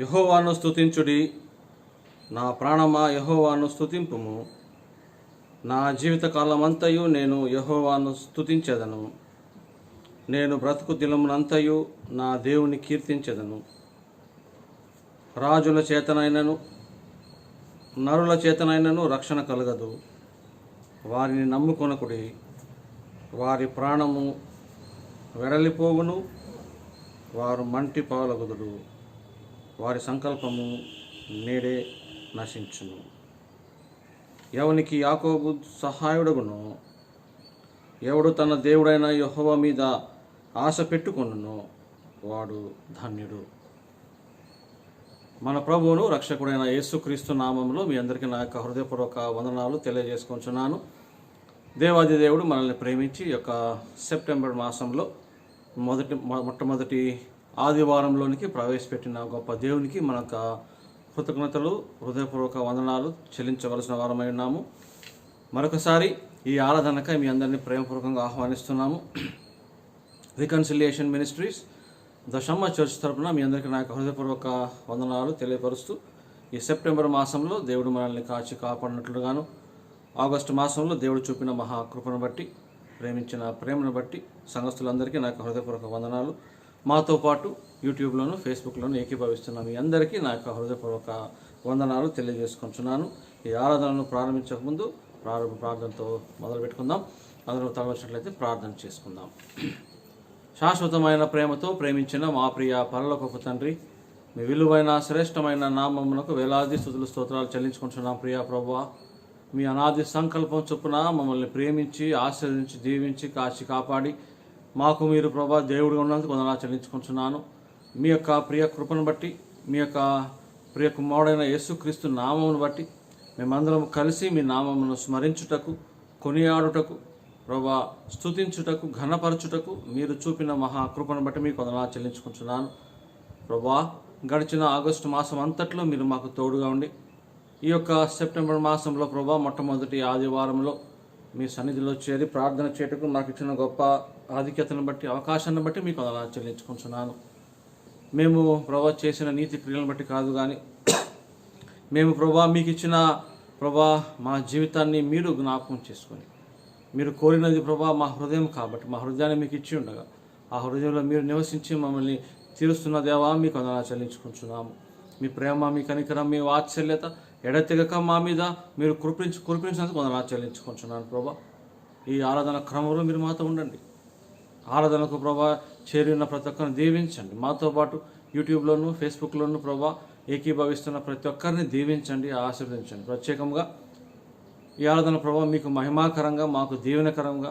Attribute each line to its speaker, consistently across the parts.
Speaker 1: యెహోవాను స్తుతించుడి, నా ప్రాణమా యెహోవాను స్తుతింపుము. నా జీవితకాలమంతయు నేను యెహోవాను స్తుతించెదను. నేను బ్రతుకు దినమునంతయు నా దేవుని కీర్తించెదను. రాజుల చేతనైనను నరుల చేతనైనను రక్షణ కలగదు. వారిని నమ్ముకొనకుడి, వారి ప్రాణము వెడలిపోవును, వారు మంటి పాలగుదురు, వారి సంకల్పము నేడే నశించును. ఎవనికి యాకోబు సహాయుడగునో, ఎవడు తన దేవుడైన యెహోవా మీద ఆశ పెట్టుకొనునో వాడు ధన్యుడు. మన ప్రభువును రక్షకుడైన యేసుక్రీస్తు నామములో మీ అందరికీ నా యొక్క హృదయపూర్వక వందనాలు తెలియజేసుకుంటున్నాను. దేవాది దేవుడు మనల్ని ప్రేమించి ఈ యొక్క సెప్టెంబర్ మాసంలో మొట్టమొదటి ఆదివారంలోనికి ప్రవేశపెట్టిన గొప్ప దేవునికి మన యొక్క కృతజ్ఞతలు, హృదయపూర్వక వందనాలు చెల్లించవలసిన వారమై ఉన్నాము. మరొకసారి ఈ ఆరాధనకై మీ అందరినీ ప్రేమపూర్వకంగా ఆహ్వానిస్తున్నాము. రికన్సిలియేషన్ మినిస్ట్రీస్ దశమ్మ చర్చ్ తరపున మీ అందరికీ నా యొక్క హృదయపూర్వక వందనాలు తెలియపరుస్తూ, ఈ సెప్టెంబర్ మాసంలో దేవుడు మనల్ని కాచి కాపాడినట్లుగాను, ఆగస్టు మాసంలో దేవుడు చూపిన మహాకృపను బట్టి, ప్రేమించిన ప్రేమను బట్టి సంఘస్థులందరికీ నా యొక్క హృదయపూర్వక వందనాలు. మాతో పాటు యూట్యూబ్లోను ఫేస్బుక్లోను ఏకీభవిస్తున్న మీ అందరికీ నా యొక్క హృదయపూర్వక వందనాలు తెలియజేసుకుంటున్నాను. ఈ ఆరాధనను ప్రారంభించకముందు ప్రారంభ ప్రార్థనతో మొదలు పెట్టుకుందాం. అందరూ తలవచ్చినట్లయితే ప్రార్థన చేసుకుందాం. శాశ్వతమైన ప్రేమతో ప్రేమించిన మా ప్రియ పరలోకపు తండ్రి, మీ విలువైన శ్రేష్టమైన నామమునకు వేలాది స్తుతులు స్తోత్రాలు చెల్లించుకుంటున్నాం. ప్రియా ప్రభువా, మీ అనాది సంకల్పం చొప్పున మమ్మల్ని ప్రేమించి ఆశీర్వదించి దీవించి కాచి కాపాడి మాకు మీరు ప్రభా దేవుడిగా ఉన్నందుకు వందనాలు చెల్లించుకుంటున్నాను. మీ యొక్క ప్రియ కృపను బట్టి, మీ యొక్క ప్రియ కుమారుడైన యేసుక్రీస్తు నామమును బట్టి మేమందరం కలిసి మీ నామమును స్మరించుటకు, కొనియాడుటకు, ప్రభా స్తుతించుటకు, ఘనపరచుటకు మీరు చూపిన మహాకృపను బట్టి మీకు వందనాలు చెల్లించుకుంటున్నాను. ప్రభా, గడిచిన ఆగస్టు మాసం అంతట్లో మీరు మాకు తోడుగా ఉండి ఈ యొక్క సెప్టెంబర్ మాసంలో ప్రభా మొట్టమొదటి ఆదివారంలో మీ సన్నిధిలో చేరి ప్రార్థన చేయటకు నాకు ఇచ్చిన గొప్ప ఆధిక్యతను బట్టి, అవకాశాన్ని బట్టి మీకు వందనాలు చెల్లించుకుంటున్నాను. మేము ప్రభా చేసిన నీతి క్రియలను బట్టి కాదు కానీ, మేము ప్రభా మీకు ఇచ్చిన ప్రభా మా జీవితాన్ని మీరు జ్ఞాపకం చేసుకొని, మీరు కోరినది ప్రభా మా హృదయం కాబట్టి మా హృదయాన్ని మీకు ఇచ్చి ఉండగా ఆ హృదయంలో మీరు నివసించి మమ్మల్ని తీరుస్తున్న దేవా మీకు వందనాలు చెల్లించుకుంటున్నాము. మీ ప్రేమ, మీ కనికరం, మీ వాత్సల్యత ఎడతెగక మా మీద మీరు కురిపించినందుకు వందనాలు చెల్లించుకుంటున్నాను. ప్రభా, ఈ ఆరాధన క్రమంలో మీరు మాతో ఉండండి. ఆరాధనకు ప్రభా చేరిన ప్రతి ఒక్కరిని దీవించండి. మాతో పాటు యూట్యూబ్లోను ఫేస్బుక్లోను ప్రభా ఏకీభవిస్తున్న ప్రతి ఒక్కరిని దీవించండి, ఆశీర్వదించండి. ప్రత్యేకంగా ఈ ఆరాధన ప్రభా మీకు మహిమాకరంగా, మాకు దీవెనకరంగా,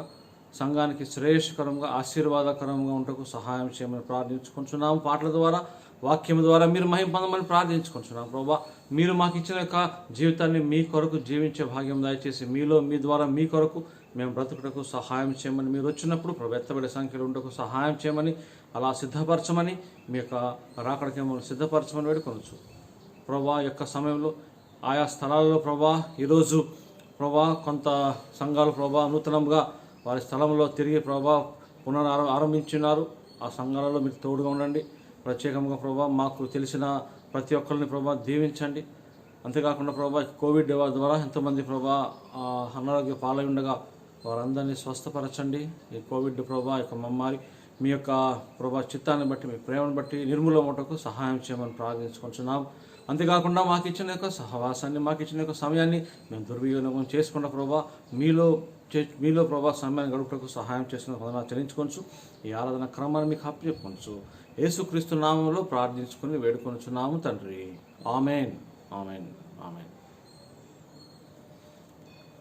Speaker 1: సంఘానికి శ్రేయస్కరంగా, ఆశీర్వాదకరంగా ఉంటకు సహాయం చేయమని ప్రార్థించుకుంటున్నాము. పాటల ద్వారా, వాక్యం ద్వారా మీరు మహిమ పొందమని ప్రార్థించుకుంటున్నాం. ప్రభా, మీరు మాకు ఇచ్చిన యొక్క జీవితాన్ని మీ కొరకు జీవించే భాగ్యం దయచేసి మీలో, మీ ద్వారా మీ కొరకు మేము బ్రతుకుటకు సహాయం చేయమని, మీరు వచ్చినప్పుడు ప్రభు ఎత్తబడే సంఖ్యలో ఉండకు సహాయం చేయమని, అలా సిద్ధపరచమని, మీ యొక్క రాకడికి మమ్మల్ని సిద్ధపరచమని వేడుకొనొచ్చు. ప్రభా, యొక్క సమయంలో ఆయా స్థలాల్లో ప్రభా ఈరోజు ప్రభా కొంత సంఘాలు ప్రభా నూతనంగా వారి స్థలంలో తిరిగి ప్రభా ఆరంభించినారు. ఆ సంఘాలలో మీరు తోడుగా ఉండండి. ప్రత్యేకంగా ప్రభా మాకు తెలిసిన ప్రతి ఒక్కరిని ప్రభా దీవించండి. అంతేకాకుండా ప్రభా కోవిడ్ ద్వారా ఎంతోమంది ప్రభా అనారోగ్య పాలై ఉండగా వారందరినీ స్వస్థపరచండి. ఈ కోవిడ్ ప్రభా యొక్క మమ్మారి మీ యొక్క ప్రభా చిత్తాన్ని బట్టి, మీ ప్రేమను బట్టి నిర్మూలమటకు సహాయం చేయమని ప్రార్థించుకుంటున్నాం. అంతేకాకుండా మాకు ఇచ్చిన యొక్క సహవాసాన్ని, మాకు ఇచ్చిన యొక్క సమయాన్ని మేము దుర్వినియోగం చేసుకున్న ప్రభా మీలో ప్రభా సమయాన్ని గడుపుటకు సహాయం చేసిన వందనాలు చెల్లించుకోవచ్చు. ఈ ఆరాధన క్రమాన్ని మీకు అప్పచెప్పుకోవచ్చు. యేసుక్రీస్తు నామంలో ప్రార్థించుకుని వేడుకొనుచున్నాము తండ్రి. Amen, amen, amen.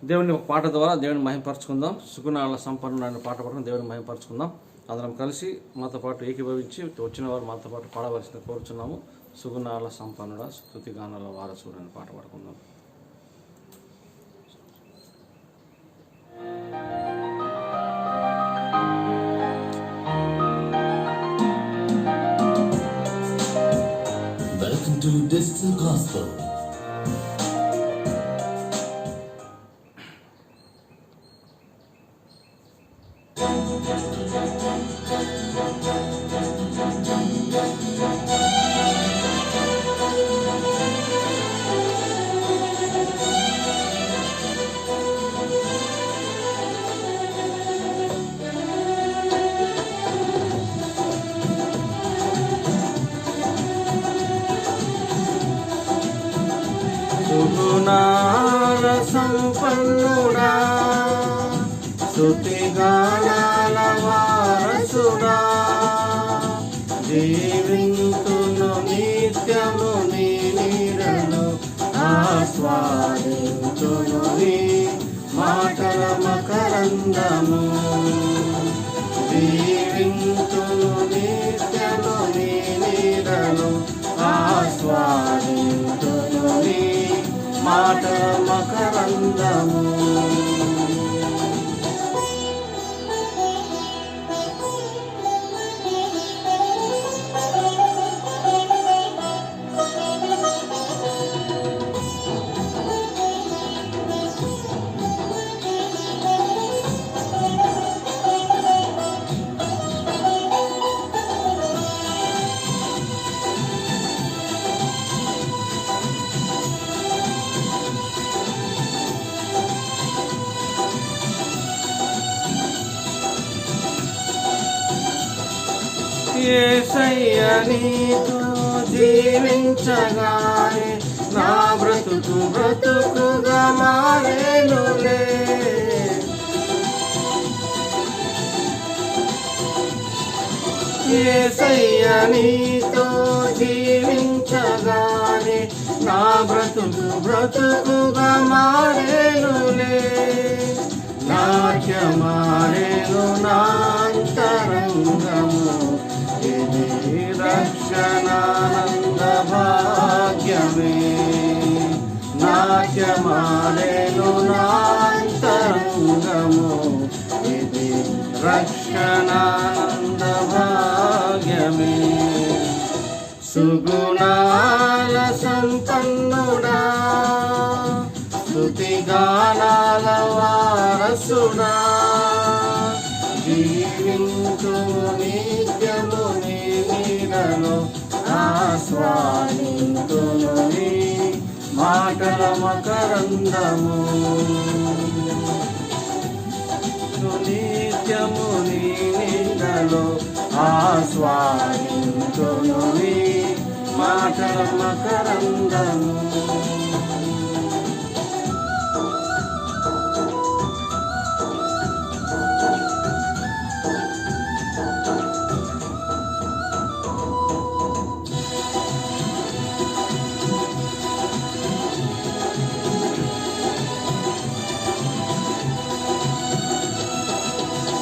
Speaker 1: దేవుని ఒక పాట ద్వారా దేవుని మహిమపరచుకుందాం. సుగుణాల సంపన్నుడైన పాట పడుకుని దేవుని మహిమపరచుకుందాం. అందరం కలిసి మాతో పాటు ఏకీభవించి వచ్చిన వారు మాతో పాటు పాడవలసిన కోరుచున్నాము. సుగుణాల సంపన్నుడ, స్తుతిగానాల వారసుడు అని పాట పాడుకుందాం.
Speaker 2: Welcome to Digital Gospel.
Speaker 1: సంపన్నుడా స్తుతిగానాల వారసుడా జీవింతును నిత్యము నీ నీడను ఆస్వాదింతును నీ మాటల మకరందము జీవింతును నిత్యము నీ నీడను ఆస్వాదింతును నీ మాటల మకరందము యేసయ్య నీతో జీవించగానే నా బ్రతుకు బ్రతుకుగా మారేనులే యేసయ్య నీతో జీవించగానే నా బ్రతుకు బ్రతుకుగా మారేనులే నాట్యమారేను నా అంతరంగము ఇది రక్షణానంద భాగ్యమే నాట్యమారేను నా అంతరంగము ఇది రక్షణానంద భాగ్యమే సుగుణాల సంపన్నుడా స్తుతిగానాల వారసుడా జీవింతు నిత్యము నీ నీడను ఆస్వాదింతును నీ మాటల మకరందము నిత్యము నీ నీడలో ఆస్వాదింతును నీ మాటల మకరందము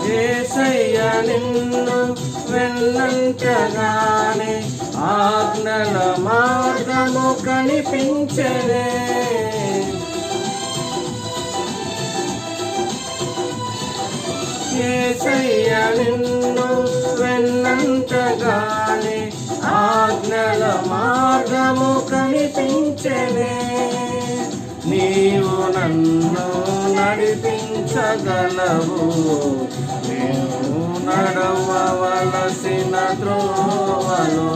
Speaker 1: యేసయ్య నిన్ను వెన్నంటగానే ఆజ్ఞల మార్గము కనిపించెనే యేసయ్య నిన్ను వెన్నంటగానే ఆజ్ఞల మార్గము కనిపించెనే నీవు నన్ను నడిపించగలవు నేను నడవవలసిన త్రోవలో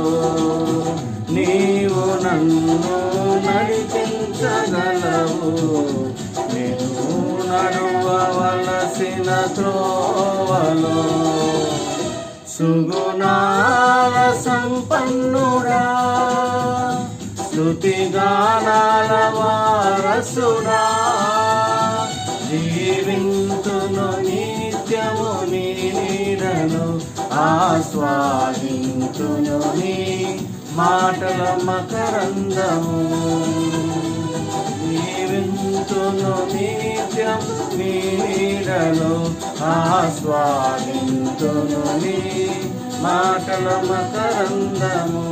Speaker 1: నీవు నన్ను నడిపించగలవు నేను నడవవలసిన త్రోవలో సుగుణాల సంపన్నుడా స్తుతిగానాల వారసుడా జీవింతును నిత్యము నీ నీడను ఆస్వాదింతును నీ మాటల మకరందము జీవింతును నిత్యము నీ నీడను ఆస్వాదింతును నీ మాటల మకరందము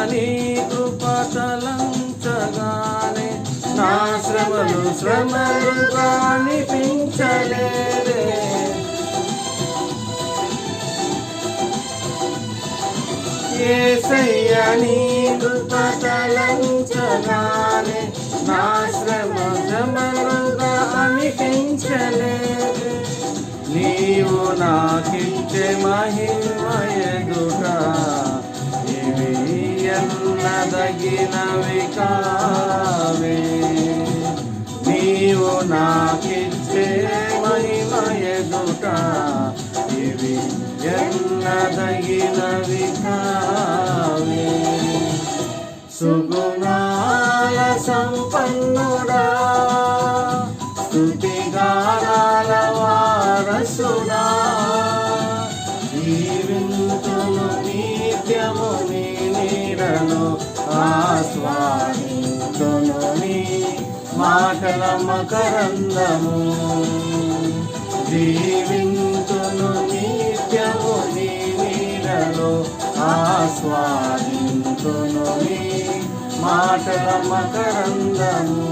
Speaker 1: నీ కృప తలంచగానే నా శ్రమలుగా అనిపించలేదే యేసయ్య నీ కృప తలంచగానే నా శ్రమ శ్రమలుగా అనిపించలేదు. నీవు నాకిచ్చే మహిమ ఎదుట ఇవి ఎన్నదగినవి కావే. నీవు నాకిచ్చే మహిమ ఎదుట ఇవి ఎన్నదగినవి కావే. సుగుణాల సంపన్నుడా, స్తుతిగానాల వారసుడా, జీవింతును నిత్యము నీ నీడలో ఆస్వాదింతును నీ మాటల మకరందము. జీవింతును నిత్యము నీ నీడలో ఆస్వాదింతును నీ మాటల మకరందము.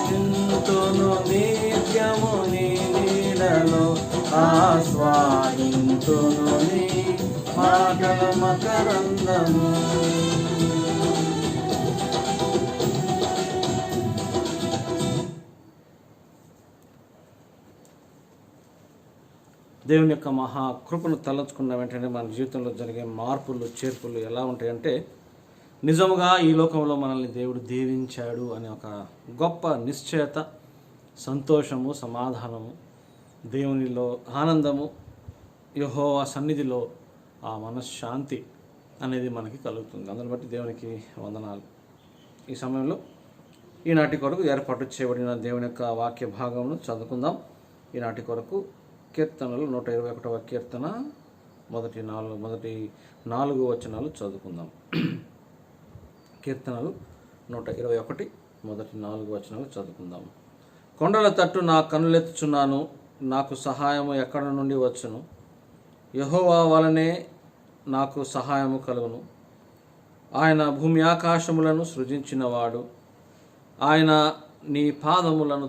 Speaker 1: చింతును నిత్యము నీ నీడలో ఆస్వాదింతును నీ మాటల మకరందము. దేవుని యొక్క మహా కృపను తలంచుకున్న వెంటనే మన జీవితంలో జరిగే మార్పులు చేర్పులు ఎలా ఉంటాయంటే, నిజముగా ఈ లోకంలో మనల్ని దేవుడు దీవించాడు అనే ఒక గొప్ప నిశ్చయత, సంతోషము, సమాధానము, దేవునిలో ఆనందము, యెహోవా సన్నిధిలో ఆ మనశ్శాంతి అనేది మనకి కలుగుతుంది. అందుని బట్టి దేవునికి వందనాలు. ఈ సమయంలో ఈనాటి కొరకు ఏర్పాటు చేయబడిన దేవుని యొక్క వాక్య భాగమును చదువుకుందాం. ఈనాటి కొరకు కీర్తనలు 121వ కీర్తన మొదటి నాలుగు వచనాలు చదువుకుందాం. కీర్తనలు 121 మొదటి 4 వచనాలు చదువుకుందాం. కొండల తట్టు నా కన్నులెత్తుచున్నాను, నాకు సహాయము ఎక్కడ నుండి వచ్చును? యెహోవా వలనే నాకు సహాయము కలుగును. ఆయన భూమి ఆకాశములను సృజించినవాడు. ఆయన నీ పాదములను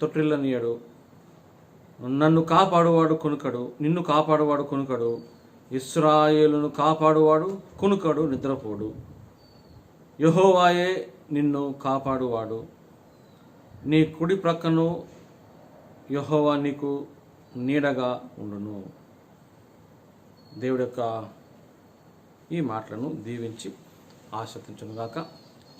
Speaker 1: తొట్టిల్లనీయడు. నన్ను కాపాడువాడు కొనుకడు, నిన్ను కాపాడువాడు కొనుకడు. ఇశ్రాయేలును కాపాడువాడు కొనుకడు, నిద్రపోడు. యెహోవాయే నిన్ను కాపాడువాడు. నీ కుడి ప్రక్కను యెహోవా నీకు నీడగా ఉండును. దేవుడి యొక్క ఈ మాటలను దీవించి ఆశీర్వదించునుగాక.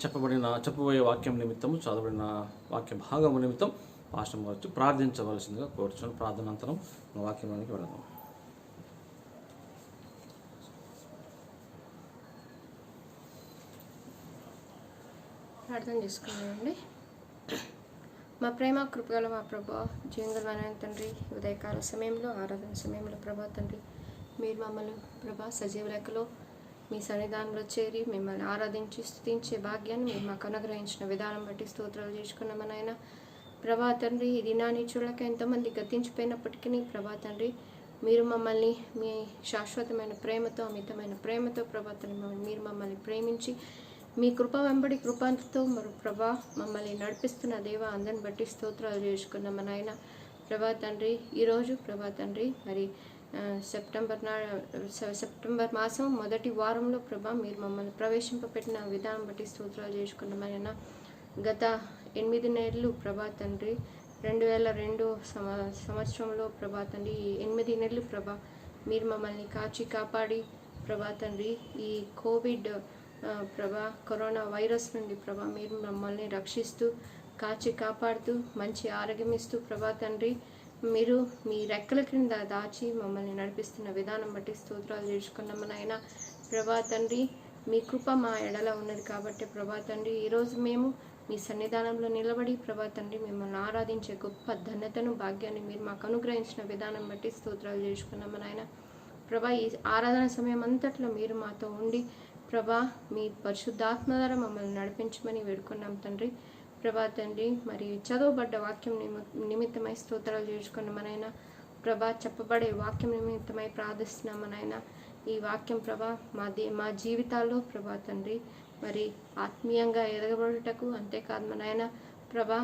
Speaker 1: చెప్పబోయే వాక్యం నిమిత్తము, చదవబడిన వాక్య భాగము నిమిత్తం పాస్టర్ వచ్చి ప్రార్థించవలసిందిగా కోరుచున్నాను. ప్రార్థనాంతరం వాక్యానికి వెళదాం.
Speaker 3: ప్రార్థన చేసుకున్నామండి. మా ప్రేమ కృపగల మా ప్రభా, జీవంగలమైన తండ్రి, ఉదయకాల సమయంలో ఆరాధన సమయంలో ప్రభా తండ్రి, మీరు మమ్మల్ని ప్రభా సజీవ లెక్కలో మీ సన్నిధానంలో చేరి మిమ్మల్ని ఆరాధించి స్తుతించే భాగ్యాన్ని మీరు మాకు అనుగ్రహించిన విధానం బట్టి స్తోత్రాలు చేసుకున్నామనైనా. ప్రభా తండ్రి, ఈ దినాన్ని చూడక ఎంతోమంది గతించిపోయినప్పటికీ ప్రభా తండ్రి, మీరు మమ్మల్ని మీ శాశ్వతమైన ప్రేమతో, అమితమైన ప్రేమతో ప్రభా తండ్రి మీరు మమ్మల్ని ప్రేమించి మీ కృప వెంబడి కృపతో మరి ప్రభా మమ్మల్ని నడిపిస్తున్న దేవ అందరిని బట్టి స్తోత్రాలు చేసుకున్నాం నాయన. ప్రభా తండ్రి, ఈరోజు ప్రభా తండ్రి మరి సెప్టెంబర్ మాసం మొదటి వారంలో ప్రభా మీరు మమ్మల్ని ప్రవేశింపబెట్టిన విధానం బట్టి స్తోత్రాలు చేసుకున్నామనైనా. గత 8 నెలలు ప్రభా తండ్రి 2002 సంవత్సరంలో ప్రభా తండ్రి 8 నెలలు ప్రభా మీరు మమ్మల్ని కాచి కాపాడి ప్రభా తండ్రి ఈ కోవిడ్ ప్రభా కరోనా వైరస్ నుండి ప్రభా మీరు మమ్మల్ని రక్షిస్తూ కాచి కాపాడుతూ మంచి ఆరోగ్యం ఇస్తూ ప్రభా తండ్రి మీరు మీ రెక్కల క్రింద దాచి మమ్మల్ని నడిపిస్తున్న విధానం బట్టి స్తోత్రాలు చేసుకున్నాము నాయన. ప్రభా తండ్రి మీ కృప మా ఎడల ఉన్నది కాబట్టి ప్రభా తండ్రి ఈరోజు మేము మీ సన్నిధానంలో నిలబడి ప్రభా తండ్రి మిమ్మల్ని ఆరాధించే గొప్ప ధన్యతను భాగ్యాన్ని మీరు మాకు అనుగ్రహించిన విధానం బట్టి స్తోత్రాలు చేసుకున్నాము నాయన. ప్రభా ఈ ఆరాధన సమయం అంతట్లో మీరు మాతో ఉండి ప్రభా మీ పరిశుద్ధాత్మ ద్వారా మమ్మల్ని నడిపించమని వేడుకున్నాం తండ్రి. ప్రభా తండ్రి మరి చదవబడ్డ వాక్యం నిమిత్తమై స్తోత్రాలు చేసుకున్నామనైనా. ప్రభా చెప్పబడే వాక్యం నిమిత్తమై ప్రార్థిస్తున్నామనైనా. ఈ వాక్యం ప్రభా మా జీవితాల్లో ప్రభా తండ్రి మరి ఆత్మీయంగా ఎదగబడుటకు, అంతేకాదు మనైనా ప్రభా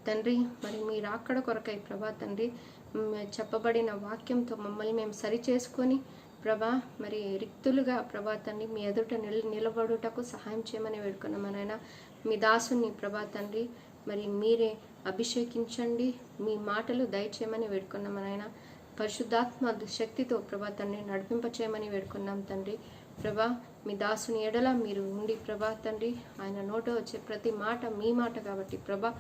Speaker 3: తండ్రి మరి మీరు అక్కడ కొరకై ప్రభా తండ్రి చెప్పబడిన వాక్యంతో మమ్మల్ని మేము సరి చేసుకొని ప్రభా మరి రిక్తులుగా ప్రభా తండ్రి మీ ఎదుట నిలబడుటకు సహాయం చేయమని వేడుకున్నాము నాయన. మీ దాసుని ప్రభా తండ్రి మరి మీరే అభిషేకించండి, మీ మాటలు దయచేయమని వేడుకున్నాము నాయన. పరిశుద్ధాత్మ శక్తితో ప్రభా తండ్రి నడిపింపచేయమని వేడుకున్నాం తండ్రి. ప్రభా మీ దాసుని ఎడల మీరు ఉండి ప్రభా తండ్రి ఆయన నోట వచ్చే ప్రతి మాట మీ మాట కాబట్టి ప్రభా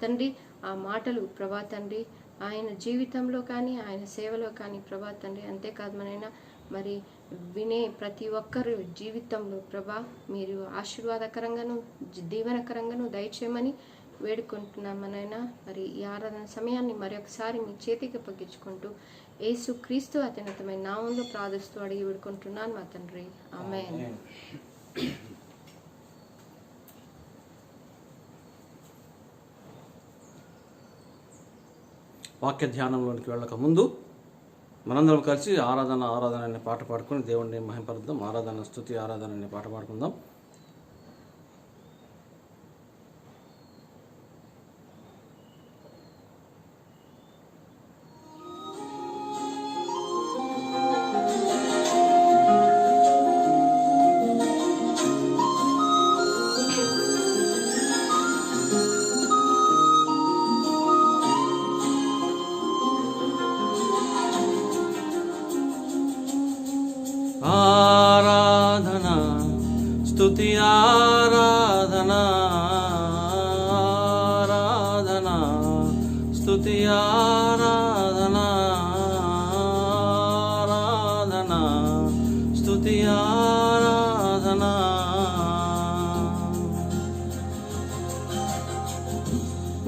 Speaker 3: తండ్రి ఆ మాటలు ప్రభా తండ్రి ఆయన జీవితంలో కానీ ఆయన సేవలో కానీ ప్రభా తండ్రి, అంతేకాదు మనైనా మరి వినే ప్రతి ఒక్కరు జీవితంలో ప్రభా మీరు ఆశీర్వాదకరంగాను దీవెనకరంగాను దయచేయమని వేడుకుంటున్నాం మనైనా. మరి ఈ ఆరాధన సమయాన్ని మరొకసారి మీ చేతికి అప్పగించుకుంటూ యేసు క్రీస్తు అత్యున్నతమైన నామంలో ప్రార్థిస్తూ అడిగి వేడుకుంటున్నాను మా తండ్రి, ఆమేన్.
Speaker 1: వాక్య ధ్యానంలోనికి వెళ్ళక ముందు మనందరం కలిసి ఆరాధన అనే పాట పాడుకొని దేవుడిని మహింపరుద్దాం. ఆరాధన స్తుతి ఆరాధన అనే పాట పాడుకుందాం. ఆరాధన స్తుతి ఆరాధన ఆరాధన స్తుతి ఆరాధన ఆరాధన స్తుతి ఆరాధన.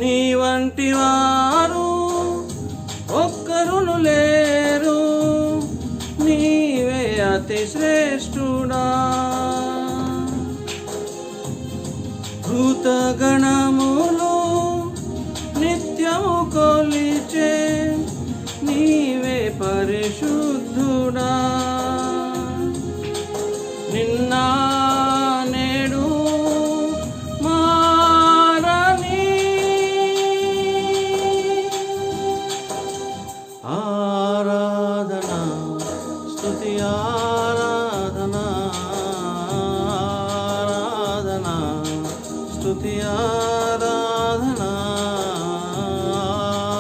Speaker 1: నీ వంటి వారు ఒక్కరును లేరు, నీవే అతి శ్రేష్ఠుడా. భూతగణములు నిత్యము కొలిచే నీవే పరిశుద్ధుడా. నిన్న నేడు మారని ఆరాధన స్తుతి ఆరాధన ఆరాధన స్తుతి ఆరాధన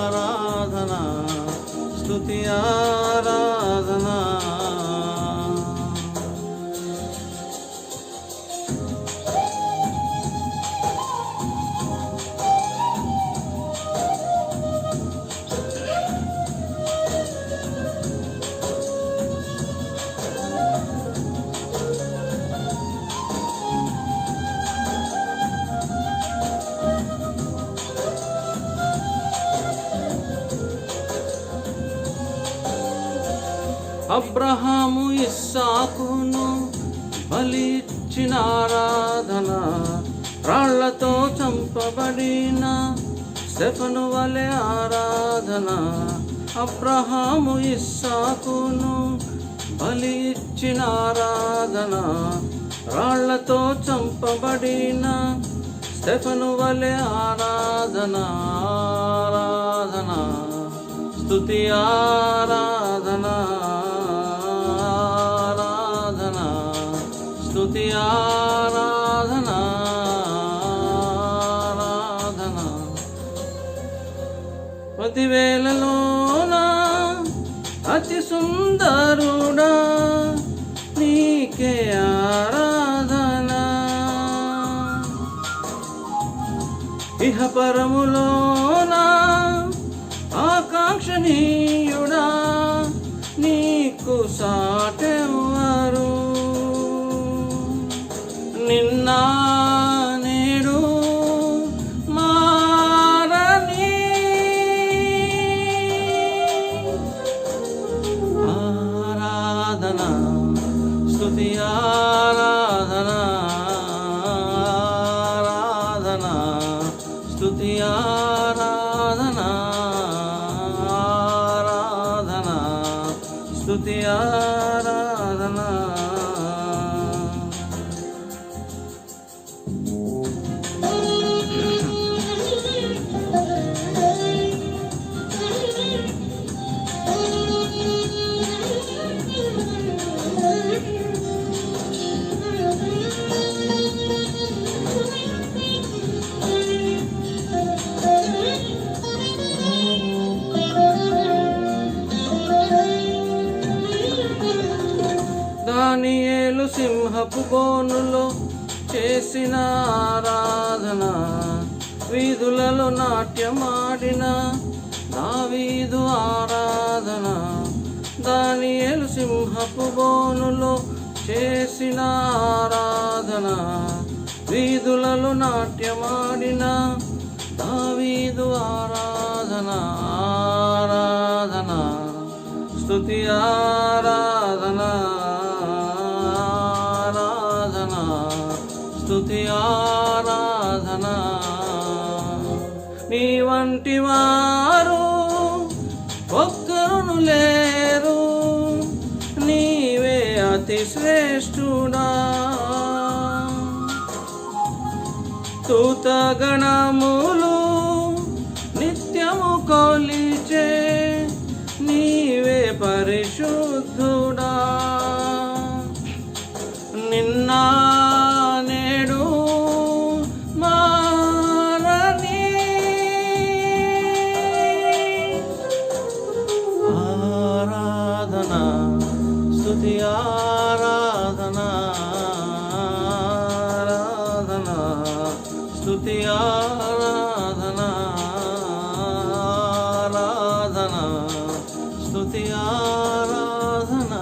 Speaker 1: ఆరాధన స్తుతి ఆరాధన. అబ్రహాము ఇస్సాకును బలిచ్చిన ఆరాధన, రాళ్లతో చంపబడిన స్టెఫను వలె ఆరాధన. అబ్రహాము ఇస్సాకును బలిచ్చిన ఆరాధన, రాళ్లతో చంపబడిన స్టెఫను వలె ఆరాధన. ఆరాధన స్తుతి ఆరాధన ఆరాధన స్తుతి ఆరాధన ఆరాధన. పతివేలలోన అతి సుందరుడా నీకే ఆరాధన. ఇహపరములోన ఆకాంక్షణీయుడా నీకు సాటెవరు. నిన్న నేడు మారని ఆరాధన స్తుతి ఆరాధన ఆరాధన స్తుతి ఆరాధన ఆరాధన స్తుతి ఆరాధన. దానియేలు సింహపు బోనులో చేసిన ఆరాధన, వీధులలో నాట్యమాడిన దావీదు ఆరాధన. దానియేలు సింహపు బోనులో చేసిన ఆరాధన, వీధులలో నాట్యమాడిన దావీదు ఆరాధన. ఆరాధన స్తుతి ఆరాధన, ఆరాధన స్తుతి ఆరాధన. నీ వంటి వారు ఒక్కరును లేరు, నీవే అతి శ్రేష్ఠుడా. దూతగణములు నిత్యము కొలిచే నీవే పరిశుద్ధుడా. నిన్న నేడు మారని ఆరాధన స్తుతి ఆరాధన, ఆరాధన స్తుతి ఆరాధన, ఆరాధన స్తుతి ఆరాధన.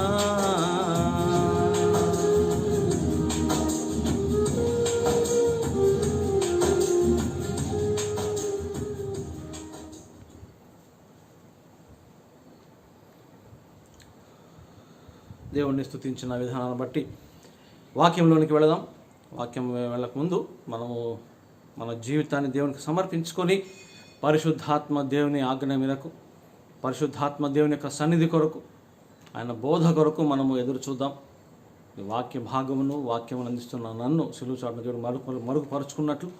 Speaker 1: దేవుణ్ణి స్తుతించిన విధానాన్ని బట్టి వాక్యంలోనికి వెళదాం. వాక్యం వెళ్ళకముందు మనము మన జీవితాన్ని దేవునికి సమర్పించుకొని పరిశుద్ధాత్మ దేవుని ఆజ్ఞ మేరకు, పరిశుద్ధాత్మ దేవుని యొక్క సన్నిధి కొరకు, ఆయన బోధ కొరకు మనము ఎదురు చూద్దాం. ఈ వాక్య భాగమును వాక్యమును అందిస్తున్న నన్ను సిలువ చాటున దేవుడు మరుగుపరుచుకున్నట్లు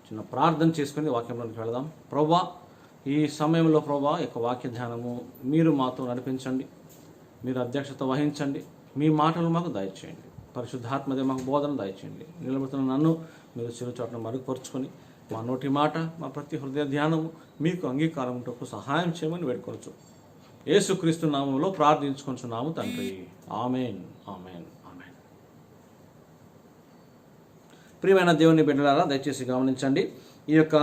Speaker 1: చిన్న ప్రార్థన చేసుకొని వాక్యంలోనికి వెళదాం. ప్రభువా, ఈ సమయంలో ప్రభువా యొక్క వాక్య ధ్యానము మీరు మాతో నడిపించండి, మీరు అధ్యక్షత వహించండి, మీ మాటలు మాకు దయచేయండి. పరిశుద్ధాత్మదే మాకు బోధన దయచేయండి. నిలబడుతున్న నన్ను మీరు సిలువ చాటున మరుగుపరుచుకొని మా నోటి మాట, మా ప్రతి హృదయ ధ్యానము మీకు అంగీకారంకు సహాయం చేయమని వేడుకోవచ్చు. యేసుక్రీస్తు నామములో ప్రార్థించుకొంచున్నాము తండ్రి. ఆమేన్, ఆమేన్, ఆమేన్. ప్రియమైన దేవుని బిడ్డలారా, దయచేసి గమనించండి. ఈ యొక్క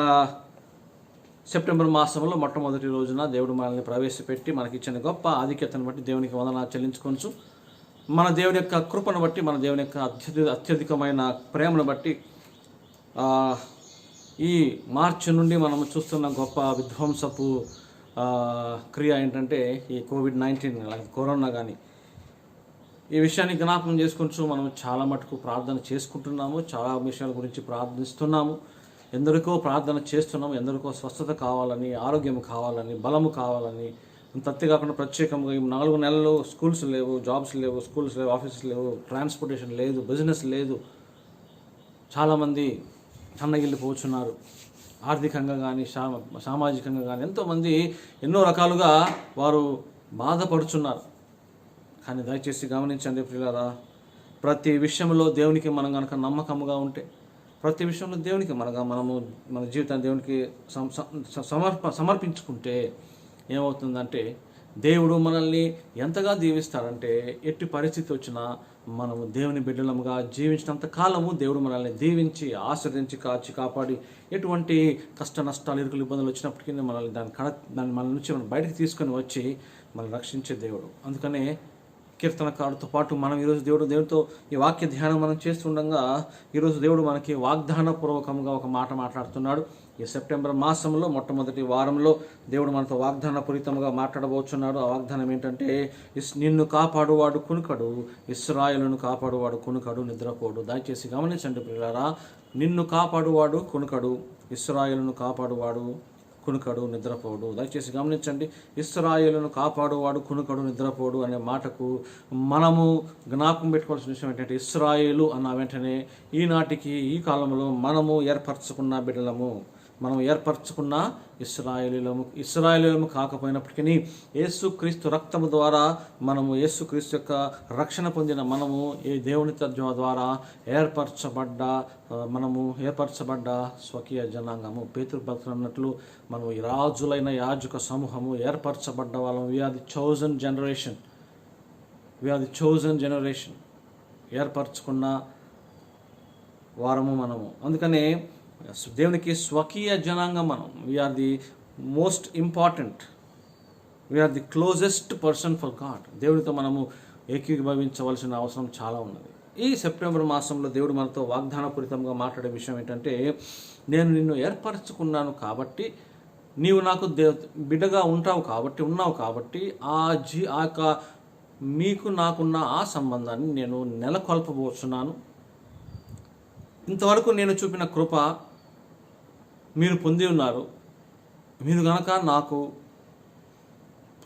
Speaker 1: సెప్టెంబర్ మాసంలో మొట్టమొదటి రోజున దేవుడు మనల్ని ప్రవేశపెట్టి మనకిచ్చిన గొప్ప ఆధిక్యతను బట్టి దేవునికి వందనాలు చెల్లించుకొంచు. మన దేవుని యొక్క కృపను బట్టి, మన దేవుని యొక్క అత్యధికమైన ప్రేమను బట్టి ఈ మార్చి నుండి మనం చూస్తున్న గొప్ప విధ్వంసపు క్రియ ఏంటంటే ఈ కోవిడ్-19 కరోనా. కానీ ఈ విషయాన్ని జ్ఞాపకం చేసుకుంటూ మనం చాలా మటుకు ప్రార్థన చేసుకుంటున్నాము, చాలా విషయాల గురించి ప్రార్థిస్తున్నాము, ఎందరికో ప్రార్థన చేస్తున్నాము, ఎందరికో స్వస్థత కావాలని, ఆరోగ్యం కావాలని, బలము కావాలని. అంతేకాకుండా ప్రత్యేకంగా ఈ 4 నెలలు స్కూల్స్ లేవు, జాబ్స్ లేవు, స్కూల్స్ లేవు, ఆఫీసెస్ లేవు, ట్రాన్స్పోర్టేషన్ లేదు, బిజినెస్ లేదు. చాలామంది సన్నగిల్లిపోతున్నారు. ఆర్థికంగా కానీ సామాజికంగా కానీ ఎంతోమంది ఎన్నో రకాలుగా వారు బాధపడుచున్నారు. కానీ దయచేసి గమనించండి ప్రియులారా, ప్రతి విషయంలో దేవునికి మనం కనుక నమ్మకముగా ఉంటే, ప్రతి విషయంలో దేవునికి మనము మన జీవితాన్ని దేవునికి సమర్పించుకుంటే ఏమవుతుందంటే, దేవుడు మనల్ని ఎంతగా దీవిస్తాడంటే, ఎట్టి పరిస్థితి వచ్చినా మనము దేవుని బిడ్డలముగా జీవించినంత కాలము దేవుడు మనల్ని దీవించి ఆశ్రదించి కాచి కాపాడి, ఎటువంటి కష్ట నష్టాలు ఇరుకులు ఇబ్బందులు వచ్చినప్పటికీ మనల్ని దాన్ని మన నుంచి మనం బయటకు తీసుకొని వచ్చి మనల్ని రక్షించే దేవుడు. అందుకనే కీర్తనకారుడితో పాటు మనం ఈరోజు దేవుడితో ఈ వాక్య ధ్యానం మనం చేస్తుండగా ఈరోజు దేవుడు మనకి వాగ్దానపూర్వకంగా ఒక మాట మాట్లాడుతున్నాడు. ఈ సెప్టెంబర్ మాసంలో మొట్టమొదటి వారంలో దేవుడు మనతో వాగ్దానపూరితంగా మాట్లాడబోతున్నాడు. ఆ వాగ్దానం ఏంటంటే, నిన్ను కాపాడువాడు కునుకడు, ఇశ్రాయేలును కాపాడువాడు కునుకడు, నిద్రపోడు. దయచేసి గమనించండి ప్రియులారా, నిన్ను కాపాడువాడు కునుకడు, ఇశ్రాయేలును కాపాడువాడు కునుకడు, నిద్రపోడు. దయచేసి గమనించండి, ఇశ్రాయేలును కాపాడువాడు కునుకడు, నిద్రపోడు అనే మాటకు మనము జ్ఞాపకం పెట్టుకోవాల్సిన విషయం ఏంటంటే, ఇశ్రాయేలు అన్న వెంటనే ఈనాటికి ఈ కాలంలో మనము ఏర్పరచుకున్న బిడ్డలము, మనం ఏర్పరచుకున్న ఇశ్రాయేలీయులము కాకపోయినప్పటికీ యేసుక్రీస్తు రక్తము ద్వారా మనము, యేసుక్రీస్తు యొక్క రక్షణ పొందిన మనము ఈ దేవుని ద్వారా ఏర్పరచబడ్డ స్వకీయ జనాంగము. పేతురు భక్తులు అన్నట్లు మనం ఈ రాజులైన యాజక సమూహము, ఏర్పరచబడ్డ వాళ్ళము. We are the chosen generation. ఏర్పరచుకున్న వారము మనము. అందుకనే దేవునికి స్వకీయ జనాంగం మనం. We are the most important, we are the closest person for God. దేవునితో మనము ఏకీభవించవలసిన అవసరం చాలా ఉన్నది. ఈ సెప్టెంబర్ మాసంలో దేవుడు మనతో వాగ్దానపూరితంగా మాట్లాడే విషయం ఏంటంటే, నేను నిన్ను ఏర్పరచుకున్నాను కాబట్టి, నీవు నాకు బిడ్డగా ఉన్నావు కాబట్టి ఆ యొక్క మీకు నాకున్న ఆ సంబంధాన్ని నేను నెలకొల్పబోతున్నాను. ఇంతవరకు నేను చూపిన కృప మీరు పొంది ఉన్నారు. మీరు గనక నాకు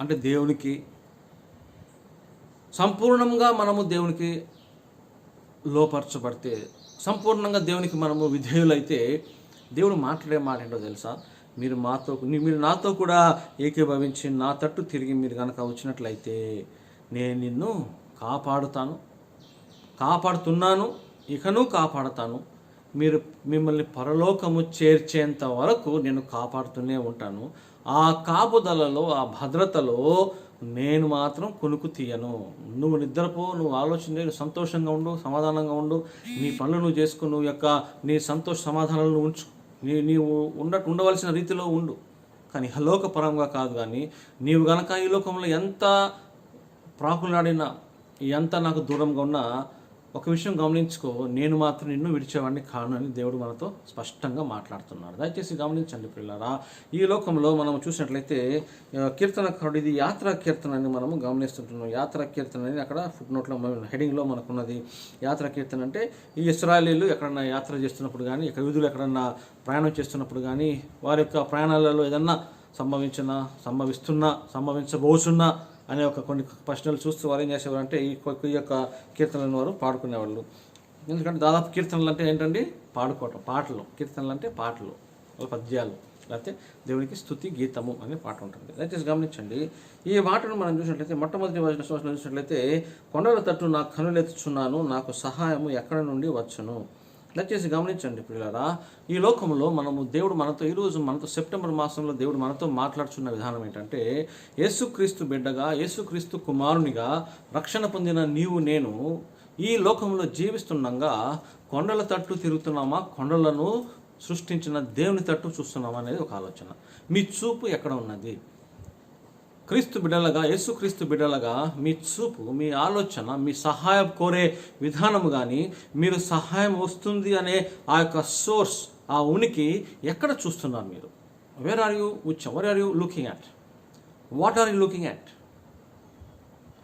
Speaker 1: అంటే దేవునికి సంపూర్ణంగా మనము దేవునికి లోపరచబడితే, సంపూర్ణంగా దేవునికి మనము విధేయులైతే, దేవుడు మాట్లాడే మాట ఏంటో తెలుసా? మీరు నాతో కూడా ఏకీభవించి నా తట్టు తిరిగి మీరు కనుక వచ్చినట్లయితే నేను నిన్ను కాపాడుతున్నాను, ఇకను కాపాడుతాను. మిమ్మల్ని పరలోకము చేర్చేంత వరకు నేను కాపాడుతూనే ఉంటాను. ఆ కాపుదలలో, ఆ భద్రతలో నేను మాత్రం కొనుక్కు తీయను. నువ్వు నిద్రపో, నువ్వు ఆలోచన, సంతోషంగా ఉండు, సమాధానంగా ఉండు, నీ పనులు నువ్వు చేసుకుని నువ్వు నీ సంతోష సమాధానాలను ఉంచు, నీవు ఉండవలసిన రీతిలో ఉండు. కానీ లోకపరంగా కాదు. కానీ నీవు గనక ఈ లోకంలో ఎంత ప్రాకులాడినా, ఎంత నాకు దూరంగా ఉన్నా, ఒక విషయం గమనించుకో, నేను మాత్రం నిన్ను విడిచేవాడిని కాను అని దేవుడు మనతో స్పష్టంగా మాట్లాడుతున్నాడు. దయచేసి గమనించండి పిల్లరా. ఈ లోకంలో మనం చూసినట్లయితే కీర్తనకారుడు, ఇది యాత్రా కీర్తన అని మనము గమనిస్తుంటున్నాం. యాత్రా కీర్తన అని అక్కడ ఫుట్ నోట్లో హెడింగ్లో మనకున్నది. యాత్రా కీర్తన అంటే ఈ ఇశ్రాయేలీలు ఎక్కడన్నా యాత్ర చేస్తున్నప్పుడు కానీ, యూదులు ఎక్కడన్నా ప్రయాణం చేస్తున్నప్పుడు కానీ, వారి యొక్క ప్రయాణాలలో ఏదన్నా సంభవించబోతున్నా అనే కొన్ని ప్రశ్నలు చూస్తూ వారు ఏం చేసేవారు అంటే ఈ యొక్క కీర్తనలను వారు పాడుకునేవాళ్ళు. ఎందుకంటే దాదాపు కీర్తనలు అంటే ఏంటండి? పాడుకోవటం, పాటలు. కీర్తనలు అంటే పాటలు, పద్యాలు, లేకపోతే దేవునికి స్తుతి గీతము అనే పాట ఉంటుంది. దయచేసి గమనించండి. ఈ మాటను మనం చూసినట్లయితే మొట్టమొదటి వచనం చూసినట్లయితే, కొండల తట్టు నా కనులెత్తుచున్నాను, నాకు సహాయము ఎక్కడ నుండి వచ్చును. దయచేసి గమనించండి పిల్లరా. ఈ లోకంలో దేవుడు ఈరోజు మనతో సెప్టెంబర్ మాసంలో దేవుడు మనతో మాట్లాడుతున్న విధానం ఏంటంటే, యేసుక్రీస్తు బిడ్డగా, యేసుక్రీస్తు కుమారునిగా రక్షణ పొందిన నీవు నేను ఈ లోకంలో జీవిస్తుండగా కొండల తట్టు తిరుగుతున్నామా, కొండలను సృష్టించిన దేవుని తట్టు చూస్తున్నామా అనేది ఒక ఆలోచన. మీ చూపు ఎక్కడ ఉన్నది? క్రీస్తు బిడ్డలుగా, యేసుక్రీస్తు బిడ్డలుగా మీ చూపు, మీ ఆలోచన, మీ సహాయం కోరే విధానము కానీ, మీరు సహాయం వస్తుంది అనే ఆ యొక్క సోర్స్, ఆ ఉనికి ఎక్కడ చూస్తున్నారు మీరు? Where are you looking at? What are you looking at?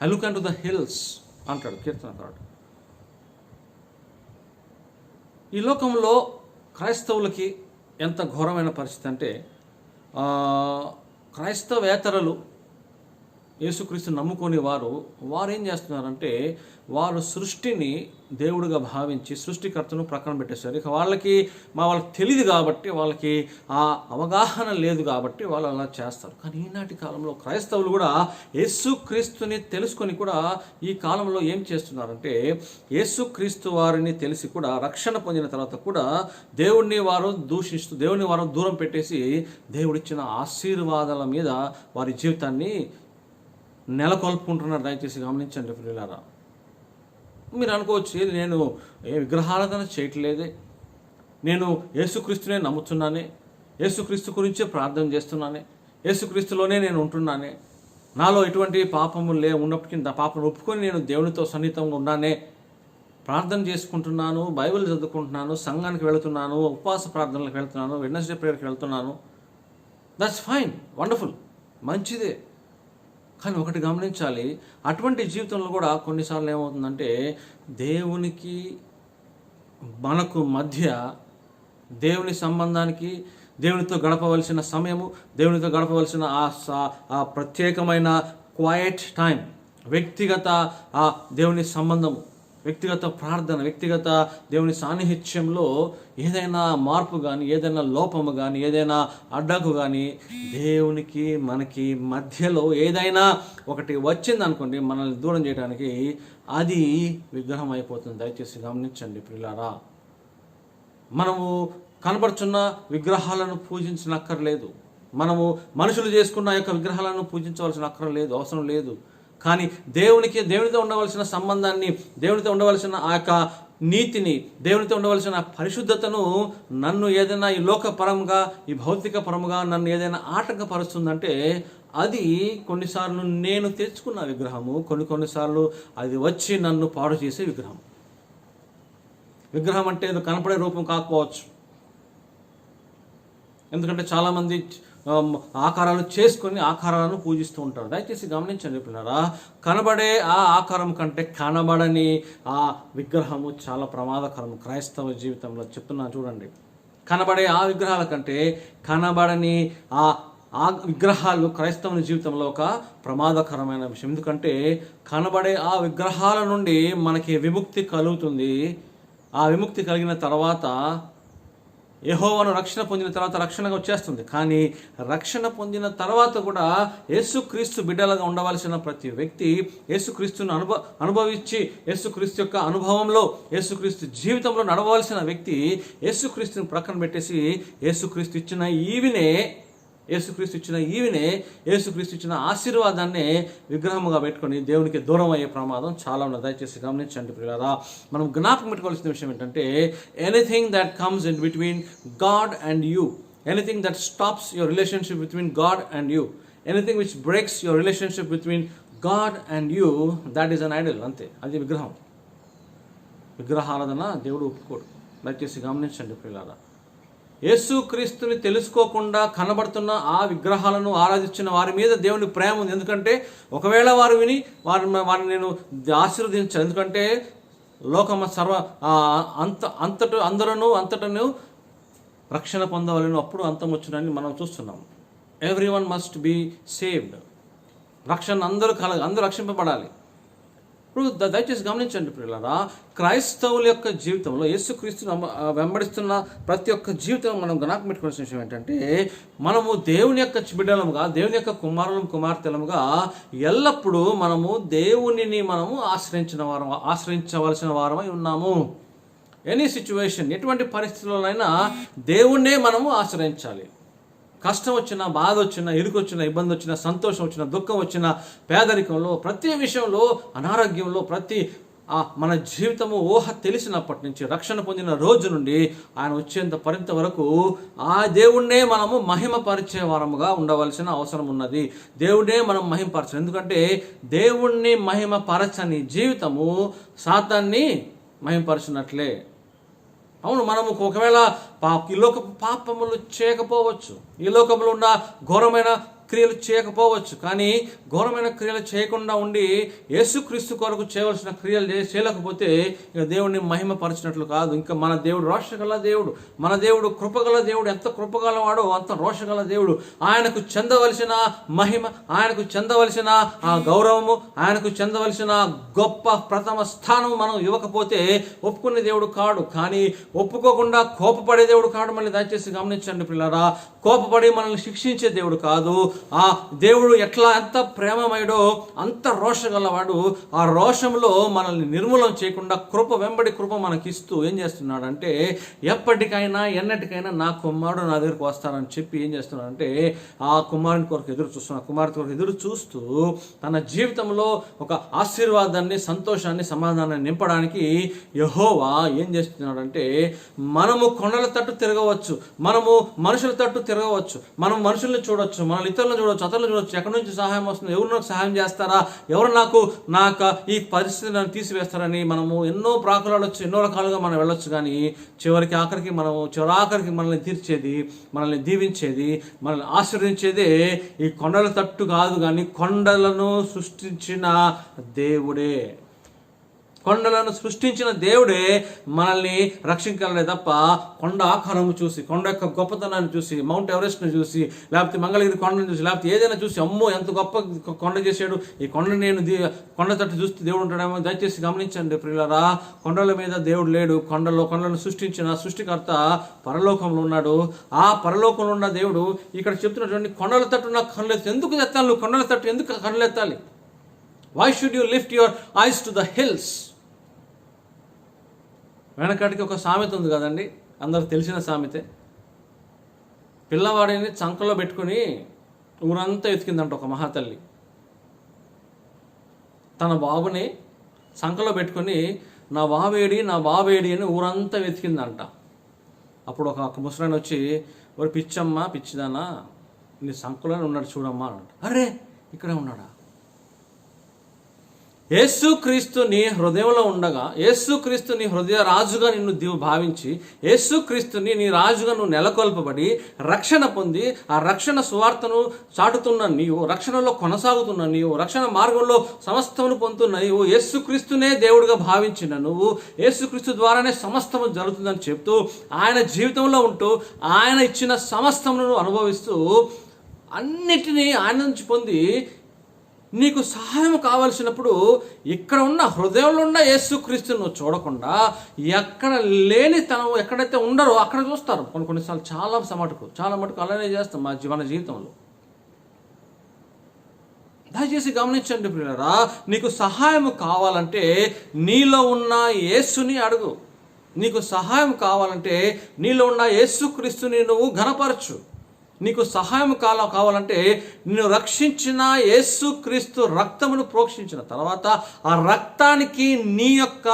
Speaker 1: I look unto the hills అంటాడు కీర్తనకారుడు. ఈ లోకంలో క్రైస్తవులకి ఎంత ఘోరమైన పరిస్థితి అంటే, క్రైస్తవేతరులు, యేసుక్రీస్తు నమ్ముకొని వారు ఏం చేస్తున్నారంటే, వారు సృష్టిని దేవుడిగా భావించి సృష్టికర్తను ప్రక్కన పెట్టేశారు. ఇక వాళ్ళకి తెలియదు కాబట్టి, వాళ్ళకి ఆ అవగాహన లేదు కాబట్టి వాళ్ళు అలా చేస్తారు. కానీ ఈనాటి కాలంలో క్రైస్తవులు కూడా యేసుక్రీస్తుని తెలుసుకొని కూడా ఈ కాలంలో ఏం చేస్తున్నారంటే, యేసుక్రీస్తు వారిని తెలిసి కూడా రక్షణ పొందిన తర్వాత కూడా దేవుడిని వారు దూషిస్తూ, దేవుడిని వారు దూరం పెట్టేసి దేవుడిచ్చిన ఆశీర్వాదాల మీద వారి జీవితాన్ని నెలకొల్పుకుంటున్నారు. దయచేసి గమనించండి ప్రియులారా. మీరు అనుకోవచ్చు, నేను ఏ విగ్రహారాధన చేయట్లేదే, నేను యేసుక్రీస్తునే నమ్ముతున్నానే, యేసుక్రీస్తు గురించే ప్రార్థన చేస్తున్నానే, యేసుక్రీస్తులోనే నేను ఉంటున్నానే, నాలో ఎటువంటి పాపములు ఉన్నప్పటికీ పాపం ఒప్పుకొని నేను దేవునితో సన్నిహితంగా ఉన్నానే, ప్రార్థన చేసుకుంటున్నాను, బైబిల్ చదువుకుంటున్నాను, సంఘానికి వెళుతున్నాను, ఉపవాస ప్రార్థనలకు వెళ్తున్నాను, వెడ్నెస్డే ప్రేయర్కి వెళ్తున్నాను. దట్స్ ఫైన్, వండర్ఫుల్, మంచిదే. కానీ ఒకటి గమనించాలి, అటువంటి జీవితంలో కూడా కొన్నిసార్లు ఏమవుతుందంటే, దేవునికి మనకు మధ్య, దేవుని సంబంధానికి, దేవునితో గడపవలసిన సమయము, దేవునితో గడపవలసిన ఆ ప్రత్యేకమైన క్వైట్ టైం, వ్యక్తిగత ఆ దేవుని సంబంధము, వ్యక్తిగత ప్రార్థన, వ్యక్తిగత దేవుని సాన్నిహిత్యంలో ఏదైనా మార్పు కానీ, ఏదైనా లోపము కానీ, ఏదైనా అడ్డకు కానీ, దేవునికి మనకి మధ్యలో ఏదైనా ఒకటి వచ్చింది అనుకోండి, మనల్ని దూరం చేయడానికి, అది విగ్రహం అయిపోతుంది. దయచేసి గమనించండి ప్రియులారా. మనము కనబడుచున్న విగ్రహాలను పూజించనక్కర్లేదు. మనము మనుషులు చేసుకున్న యొక్క విగ్రహాలను పూజించవలసిన అవసరం లేదు. కానీ దేవునితో ఉండవలసిన సంబంధాన్ని, దేవునితో ఉండవలసిన ఆ యొక్క నీతిని, దేవునితో ఉండవలసిన పరిశుద్ధతను నన్ను ఏదైనా ఈ లోకపరంగా, ఈ భౌతిక పరముగా నన్ను ఏదైనా ఆటంకపరుస్తుందంటే అది కొన్నిసార్లు నేను తెచ్చుకున్న విగ్రహము, కొన్నిసార్లు అది వచ్చి నన్ను పాడు చేసే విగ్రహం. విగ్రహం అంటే ఏదో కనపడే రూపం కాకపోవచ్చు. ఎందుకంటే చాలామంది ఆకారాలు చేసుకొని ఆకారాలను పూజిస్తూ ఉంటారు. దయచేసి గమనించండి పిల్లరా, కనబడే ఆ ఆకారం కంటే కనబడని ఆ విగ్రహము చాలా ప్రమాదకరం. క్రైస్తవ జీవితంలో చెప్తున్నాను చూడండి. కనబడే ఆ విగ్రహాల కంటే కనబడని ఆ విగ్రహాలు క్రైస్తవుని జీవితంలో ఒక ప్రమాదకరమైన విషయం. ఎందుకంటే కనబడే ఆ విగ్రహాల నుండి మనకి విముక్తి కలుగుతుంది. ఆ విముక్తి కలిగిన తర్వాత యెహోవాను రక్షణ పొందిన తర్వాత రక్షణగా వచ్చేస్తుంది. కానీ రక్షణ పొందిన తర్వాత కూడా యేసుక్రీస్తు బిడ్డలుగా ఉండవలసిన ప్రతి వ్యక్తి యేసుక్రీస్తును అనుభవించి యేసుక్రీస్తు యొక్క అనుభవంలో, యేసుక్రీస్తు జీవితంలో నడవలసిన వ్యక్తి యేసుక్రీస్తుని ప్రక్కన పెట్టేసి యేసుక్రీస్తు ఇచ్చిన యేసుక్రీస్తు ఇచ్చిన ఆశీర్వాదాన్ని విగ్రహముగా పెట్టుకొని దేవునికి దూరం అయ్యే ప్రమాదం చాలా ఉన్నది. దయచేసి గమనించండి ప్రియులారా. మనం జ్ఞాపకం పెట్టుకోవాల్సిన విషయం ఏంటంటే anything that comes in between God and you, anything that stops your relationship between God and you, anything which breaks your relationship between God and you, that is an idol. అంతే, అది విగ్రహం. విగ్రహారాధన దేవుడు ఒప్పుకోడు. దయచేసి గమనించండి ప్రియులారా. యేసుక్రీస్తుని తెలుసుకోకుండా కనబడుతున్న ఆ విగ్రహాలను ఆరాధించిన వారి మీద దేవుని ప్రేమ ఉంది. ఎందుకంటే ఒకవేళ వారు విని వారిని నేను ఆశీర్వదించాను. ఎందుకంటే లోకమ అంతటను రక్షణ పొందవాలను, అప్పుడు అంతం వచ్చునని మనం చూస్తున్నాం. Everyone must be saved. రక్షణ అందరూ రక్షింపబడాలి. ఇప్పుడు దయచేసి గమనించండి ప్రియులారా, క్రైస్తవుల యొక్క జీవితంలో యేసుక్రీస్తును వెంబడిస్తున్న ప్రతి ఒక్క జీవితం మనం జ్ఞాపకం పెట్టుకోవాల్సిన విషయం ఏంటంటే మనము దేవుని యొక్క బిడ్డలముగా, దేవుని యొక్క కుమారులముగా ఎల్లప్పుడూ మనము దేవునిని మనము ఆశ్రయించవలసిన వారమై ఉన్నాము. ఎనీ సిచ్యువేషన్, ఎటువంటి పరిస్థితుల్లోనైనా దేవుణ్ణే మనము ఆశ్రయించాలి. కష్టం వచ్చినా, బాధ వచ్చినా, ఇరుకు వచ్చినా, ఇబ్బంది వచ్చినా, సంతోషం వచ్చినా, దుఃఖం వచ్చినా, పేదరికంలో, ప్రతి విషయంలో, అనారోగ్యంలో, ప్రతి మన జీవితము ఊహ తెలిసినప్పటి నుంచి, రక్షణ పొందిన రోజు నుండి ఆయన వచ్చేంత పరింత వరకు ఆ దేవుణ్ణే మనము మహిమపరిచే వారముగా ఉండవలసిన అవసరం ఉన్నది. దేవుడే మనం మహిమపరచాలి. ఎందుకంటే దేవుణ్ణి మహిమపరచని జీవితము సాతాన్ని మహిమపరచినట్లే. అవును, మనము ఒకవేళ ఈ లోకపు పాపములు చేయకపోవచ్చు, ఈ లోకంలో ఉన్న ఘోరమైన క్రియలు చేయకపోవచ్చు, కానీ ఘోరమైన క్రియలు చేయకుండా ఉండి యేసుక్రీస్తు కొరకు చేయవలసిన క్రియలు చేయలేకపోతే ఇక దేవుడిని మహిమపరిచినట్లు కాదు. ఇంకా మన దేవుడు రోషగల దేవుడు, మన దేవుడు కృపగల దేవుడు. ఎంత కృపగలవాడో అంత రోషగల దేవుడు. ఆయనకు చెందవలసిన మహిమ, ఆయనకు చెందవలసిన ఆ గౌరవము, ఆయనకు చెందవలసిన గొప్ప ప్రథమ స్థానం మనం ఇవ్వకపోతే ఒప్పుకునే దేవుడు కాడు. కానీ ఒప్పుకోకుండా కోపపడే దేవుడు కాడు. మళ్ళీ దయచేసి గమనించండి పిల్లరా, కోపపడి మనల్ని శిక్షించే దేవుడు కాదు. ఆ దేవుడు ఎంత ప్రేమమయుడో అంత రోషగలవాడు. ఆ రోషంలో మనల్ని నిర్మూలన చేయకుండా కృప వెంబడి కృప మనకిస్తూ ఏం చేస్తున్నాడంటే ఎప్పటికైనా ఎన్నటికైనా నా కుమారుడు నా దగ్గరకు వస్తానని చెప్పి ఏం చేస్తున్నాడంటే ఆ కుమారుని కొరకు కుమారుడి కొరకు ఎదురు చూస్తూ తన జీవితంలో ఒక ఆశీర్వాదాన్ని, సంతోషాన్ని, సమాధానాన్ని నింపడానికి యెహోవా ఏం చేస్తున్నాడంటే మనము కొండల తట్టు తిరగవచ్చు, మనము మనుషుల తట్టు తిరగవచ్చు, మనం మనుషుల్ని చూడొచ్చు, మన ఇతరులను చూడవచ్చు, అతరులు చూడవచ్చు. ఎక్కడి నుంచి సహాయం వస్తుంది, ఎవరు నాకు సహాయం చేస్తారా, ఎవరు నాకు ఈ పరిస్థితి నన్ను తీసివేస్తారని మనము ఎన్నో ప్రాకులాడొచ్చు, ఎన్నో రకాలుగా మనం వెళ్ళొచ్చు. కానీ చివరికి మనల్ని తీర్చేది, మనల్ని దీవించేది, మనల్ని ఆశీర్వదించేదే ఈ కొండల తట్టు కాదు, కానీ కొండలను సృష్టించిన దేవుడే. కొండలను సృష్టించిన దేవుడే మనల్ని రక్షించగలడే తప్ప కొండ ఆకారము చూసి, కొండ యొక్క గొప్పతనాన్ని చూసి, మౌంట్ ఎవరెస్ట్ని చూసి, లేకపోతే మంగళగిరి కొండను చూసి, లేకపోతే ఏదైనా చూసి అమ్మో ఎంత గొప్ప కొండ చేశాడు, ఈ కొండ నేను కొండ తట్టు చూస్తే దేవుడు ఉంటాడేమో. దయచేసి గమనించండి ప్రియులారా, కొండల మీద దేవుడు లేడు. కొండలను సృష్టించిన సృష్టికర్త పరలోకంలో ఉన్నాడు. ఆ పరలోకంలో ఉన్న దేవుడు ఇక్కడ చెప్తున్నటువంటి కొండల తట్టు నాకు కన్నులెత్తి ఎందుకు ఎత్తాలి, నువ్వు కొండల తట్టు ఎందుకు కన్నులెత్తాలి? Why should you lift your eyes to the hills? వెనకటికి ఒక సామెత ఉంది కదండి, అందరికి తెలిసిన సామెతే. పిల్లవాడిని చంకలో పెట్టుకుని ఊరంతా ఎతికిందంట ఒక మహాతల్లి. తన బాబుని సంకలో పెట్టుకొని నా బాబేడి అని ఊరంతా వెతికిందంట. అప్పుడు ఒక ముసలాయన వచ్చి, ఒక పిచ్చమ్మ పిచ్చిదానా, నీ సంకలోనే ఉన్నాడు చూడమ్మా అన్నాడు. అరే ఇక్కడే ఉన్నాడా? యేసుక్రీస్తు నీ హృదయంలో ఉండగా, యేసుక్రీస్తు నీ హృదయ రాజుగా నిన్ను భావించి, యేసుక్రీస్తుని నీ రాజుగా నువ్వు నెలకొల్పబడి రక్షణ పొంది ఆ రక్షణ సువార్తను చాటుతున్న నీవు, రక్షణలో కొనసాగుతున్న నీవు, రక్షణ మార్గంలో సమస్తమును పొందుతున్న నీవు, యేసుక్రీస్తునే దేవుడిగా భావించిన నువ్వు, యేసుక్రీస్తు ద్వారానే సమస్తము జరుగుతుందని చెప్తూ ఆయన జీవితంలో ఉంటూ ఆయన ఇచ్చిన సమస్తమును అనుభవిస్తూ అన్నిటినీ ఆయన నుంచి పొంది నీకు సహాయం కావలసినప్పుడు ఇక్కడ ఉన్న హృదయంలో ఉన్న యేసుక్రీస్తును నువ్వు చూడకుండా ఎక్కడ లేని తనం ఎక్కడైతే ఉండరో అక్కడ చూస్తారు. కొన్నిసార్లు చాలా మటుకు అలానే చేస్తాం మన జీవితంలో. దయచేసి గమనించండి ప్రియులారా, నీకు సహాయం కావాలంటే నీలో ఉన్న యేసుని అడుగు. నీకు సహాయం కావాలంటే నీలో ఉన్న యేసుక్రీస్తుని నువ్వు ఘనపరచు. నీకు సహాయం కావాలంటే నిన్ను రక్షించిన యేసుక్రీస్తు రక్తమును ప్రోక్షించిన తర్వాత ఆ రక్తానికి నీ యొక్క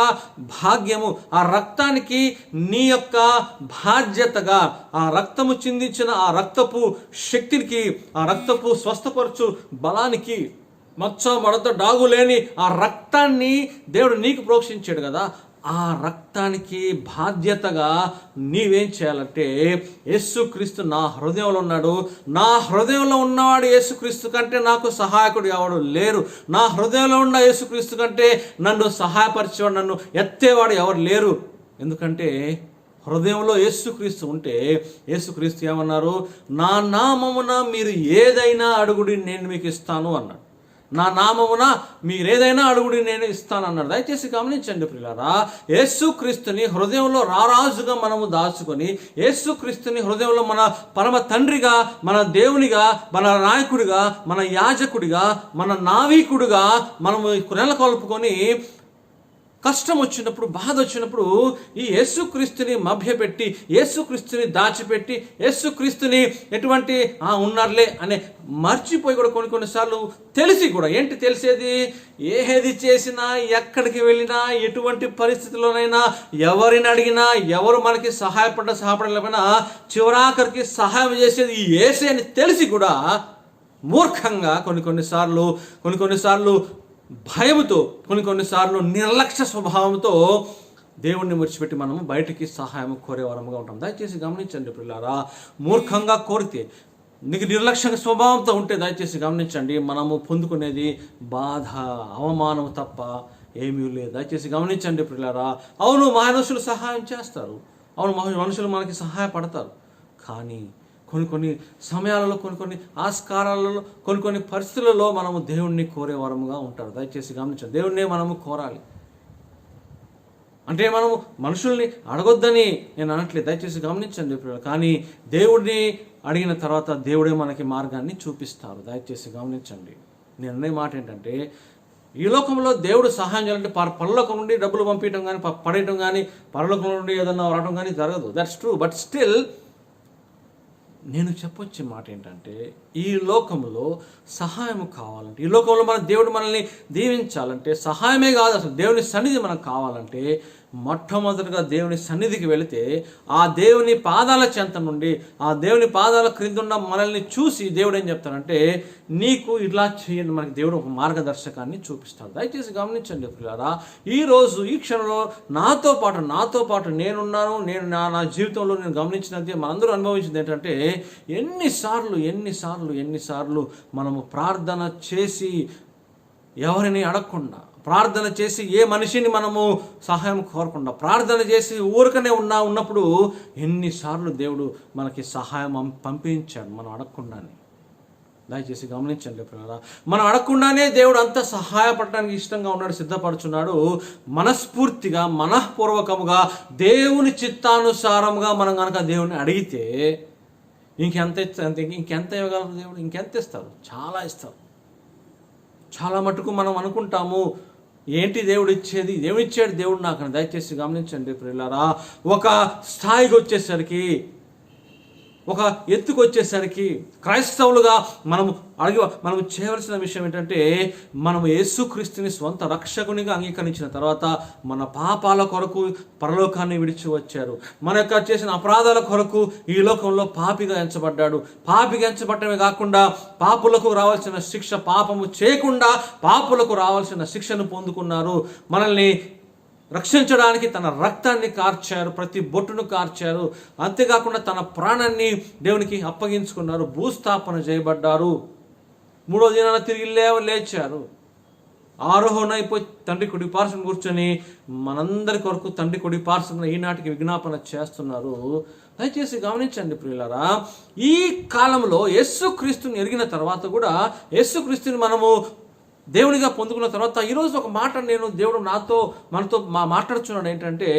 Speaker 1: భాగ్యము, ఆ రక్తానికి నీ యొక్క బాధ్యతగా, ఆ రక్తము చిందించిన ఆ రక్తపు శక్తికి, ఆ రక్తపు స్వస్థపరచు బలానికి, మచ్చ మడత డాగు లేని ఆ రక్తాన్ని దేవుడు నీకు ప్రోక్షించాడు కదా. ఆ రక్తానికి బాధ్యతగా నీవేం చేయాలంటే, యేసుక్రీస్తు నా హృదయంలో ఉన్నాడు, నా హృదయంలో ఉన్నవాడు యేసుక్రీస్తు కంటే నాకు సహాయకుడు ఎవడు లేరు, నా హృదయంలో ఉన్న యేసుక్రీస్తు కంటే నన్ను సహాయపరిచేవాడు, నన్ను ఎత్తేవాడు ఎవరు లేరు. ఎందుకంటే హృదయంలో యేసుక్రీస్తు ఉంటే, యేసుక్రీస్తు ఏమన్నారు? నా నామమున మీరు ఏదైనా అడుగుడి నేను మీకు ఇస్తాను అన్నాడు. నా నామమున మీరేదైనా అడుగుడి నేను ఇస్తాను అన్నాడు. దయచేసి గమనించండి ప్రియులారా, యేసుక్రీస్తుని హృదయంలో రారాజుగా మనము దాచుకొని, యేసుక్రీస్తుని హృదయంలో మన పరమ తండ్రిగా, మన దేవునిగా, మన నాయకుడిగా, మన యాజకుడిగా, మన నావికుడిగా మనము నెలకొల్పుకొని కష్టం వచ్చినప్పుడు, బాధ వచ్చినప్పుడు ఈ యేసుక్రీస్తుని మభ్యపెట్టి, యేసుక్రీస్తుని దాచిపెట్టి, యేసుక్రీస్తుని ఎటువంటి ఉన్నారులే అనే మర్చిపోయి కూడా కొన్నిసార్లు తెలిసి కూడా, ఏంటి తెలిసేది? ఏది చేసినా, ఎక్కడికి వెళ్ళినా, ఎటువంటి పరిస్థితుల్లోనైనా, ఎవరిని అడిగినా, ఎవరు మనకి సహాయపడలేకపోయినా చివరాఖరికి సహాయం చేసేది ఈ యేసే అని తెలిసి కూడా మూర్ఖంగా కొన్నిసార్లు భయముతో, కొన్నిసార్లు నిర్లక్ష్య స్వభావంతో దేవుణ్ణి విడిచిపెట్టి మనము బయటికి సహాయం కోరేవారముగా ఉంటాం. దయచేసి గమనించండి ప్రియులారా, మూర్ఖంగా కోరితే, నీకు నిర్లక్ష్య స్వభావంతో ఉంటే దయచేసి గమనించండి, మనము పొందుకునేది బాధ, అవమానం తప్ప ఏమీ లేదు. దయచేసి గమనించండి ప్రియులారా. అవును, మనుషులు సహాయం చేస్తారు, అవును మనుషులు మనకి సహాయపడతారు, కానీ కొన్ని సమయాలలో, కొన్ని ఆస్కారాలలో, కొన్ని పరిస్థితులలో మనము దేవుణ్ణి కోరేవారముగా ఉంటారు. దయచేసి గమనించండి, దేవుణ్ణే మనము కోరాలి. అంటే మనము మనుషుల్ని అడగొద్దని నేను అనట్లేదు, దయచేసి గమనించండి. కానీ దేవుడిని అడిగిన తర్వాత దేవుడే మనకి మార్గాన్ని చూపిస్తారు. దయచేసి గమనించండి. నేను అనే మాట ఏంటంటే, ఈ లోకంలో దేవుడు సహాయం చేయాలంటే పరలోకం నుండి డబ్బులు పంపించడం కానీ, పడేయడం కానీ, పరలోకం నుండి ఏదన్నా రావడం కానీ జరగదు. That's true. బట్ స్టిల్ నేను చెప్పొచ్చే మాట ఏంటంటే, ఈ లోకంలో సహాయం కావాలంటే, ఈ లోకంలో దేవుడు మనల్ని దీవించాలంటే, సహాయమే కాదు అసలు దేవుని సన్నిధి మనకు కావాలంటే, మొట్టమొదటిగా దేవుని సన్నిధికి వెళితే ఆ దేవుని పాదాల చెంత నుండి, ఆ దేవుని పాదాల క్రిందున్న మనల్ని చూసి దేవుడు ఏం చెప్తాడంటే, నీకు ఇలా చేయండి, మనకి దేవుడు ఒక మార్గదర్శకాన్ని చూపిస్తాడు. దయచేసి గమనించండి ప్రియులారా, ఈరోజు ఈ క్షణంలో నాతో పాటు నేనున్నాను. నేను నా జీవితంలో నేను గమనించినది, మనందరూ అనుభవించింది ఏంటంటే, ఎన్నిసార్లు మనము ప్రార్థన చేసి ఎవరిని అడగకుండా, ప్రార్థన చేసి ఏ మనిషిని మనము సహాయం కోరకుండా, ప్రార్థన చేసి ఊరికనే ఉన్నప్పుడు ఎన్నిసార్లు దేవుడు మనకి సహాయం పంపించాడు మనం అడగకుండానే. దయచేసి గమనించండి ప్రియులారా, మనం అడగకుండానే దేవుడు అంత సహాయపడటానికి ఇష్టంగా ఉన్నాడు, సిద్ధపడుచున్నాడు. మనస్ఫూర్తిగా, మనఃపూర్వకముగా, దేవుని చిత్తానుసారంగా మనం కనుక దేవుని అడిగితే ఇంకెంత ఇవ్వగలరు దేవుడు? ఇంకెంత ఇస్తారు? చాలా ఇస్తారు. చాలా మటుకు మనం అనుకుంటాము, ఏంటి దేవుడు ఇచ్చేది, ఏమిచ్చాడు దేవుడు నాకు అని. దయచేసి గమనించండి ప్రియులారా, ఒక స్థాయికి వచ్చేసరికి ఒక ఎత్తుకు వచ్చేసరికి క్రైస్తవులుగా మనం చేయవలసిన విషయం ఏంటంటే, మనం యేసుక్రీస్తుని స్వంత రక్షకునిగా అంగీకరించిన తర్వాత మన పాపాల కొరకు పరలోకాన్ని విడిచి వచ్చారు. మన యొక్క చేసిన అపరాధాల కొరకు ఈ లోకంలో పాపిగా ఎంచబడ్డాడు. పాపిగా ఎంచబడటమే కాకుండా పాపులకు రావాల్సిన శిక్ష, పాపము చేయకుండా పాపులకు రావాల్సిన శిక్షను పొందుకున్నారు. మనల్ని రక్షించడానికి తన రక్తాన్ని కార్చారు, ప్రతి బొట్టును కార్చారు. అంతేకాకుండా తన ప్రాణాన్ని దేవునికి అప్పగించుకున్నారు, భూస్థాపన చేయబడ్డారు. 3వ దినాన తిరిగి లేచారు. ఆరోహణ అయిపోయి తండ్రి కుడి పార్శ్వం కూర్చొని మనందరి కొరకు తండ్రి కుడి పార్శ్వం ఈనాటికి విజ్ఞాపన చేస్తున్నారు. దయచేసి గమనించండి ప్రియులారా, ఈ కాలంలో యేసుక్రీస్తుని ఎరిగిన తర్వాత కూడా, యేసుక్రీస్తుని మనము దేవునిగా పొందుకున్న తర్వాత ఈరోజు ఒక మాట దేవుడు మనతో మాట్లాడుచున్నాడు. ఏంటంటే,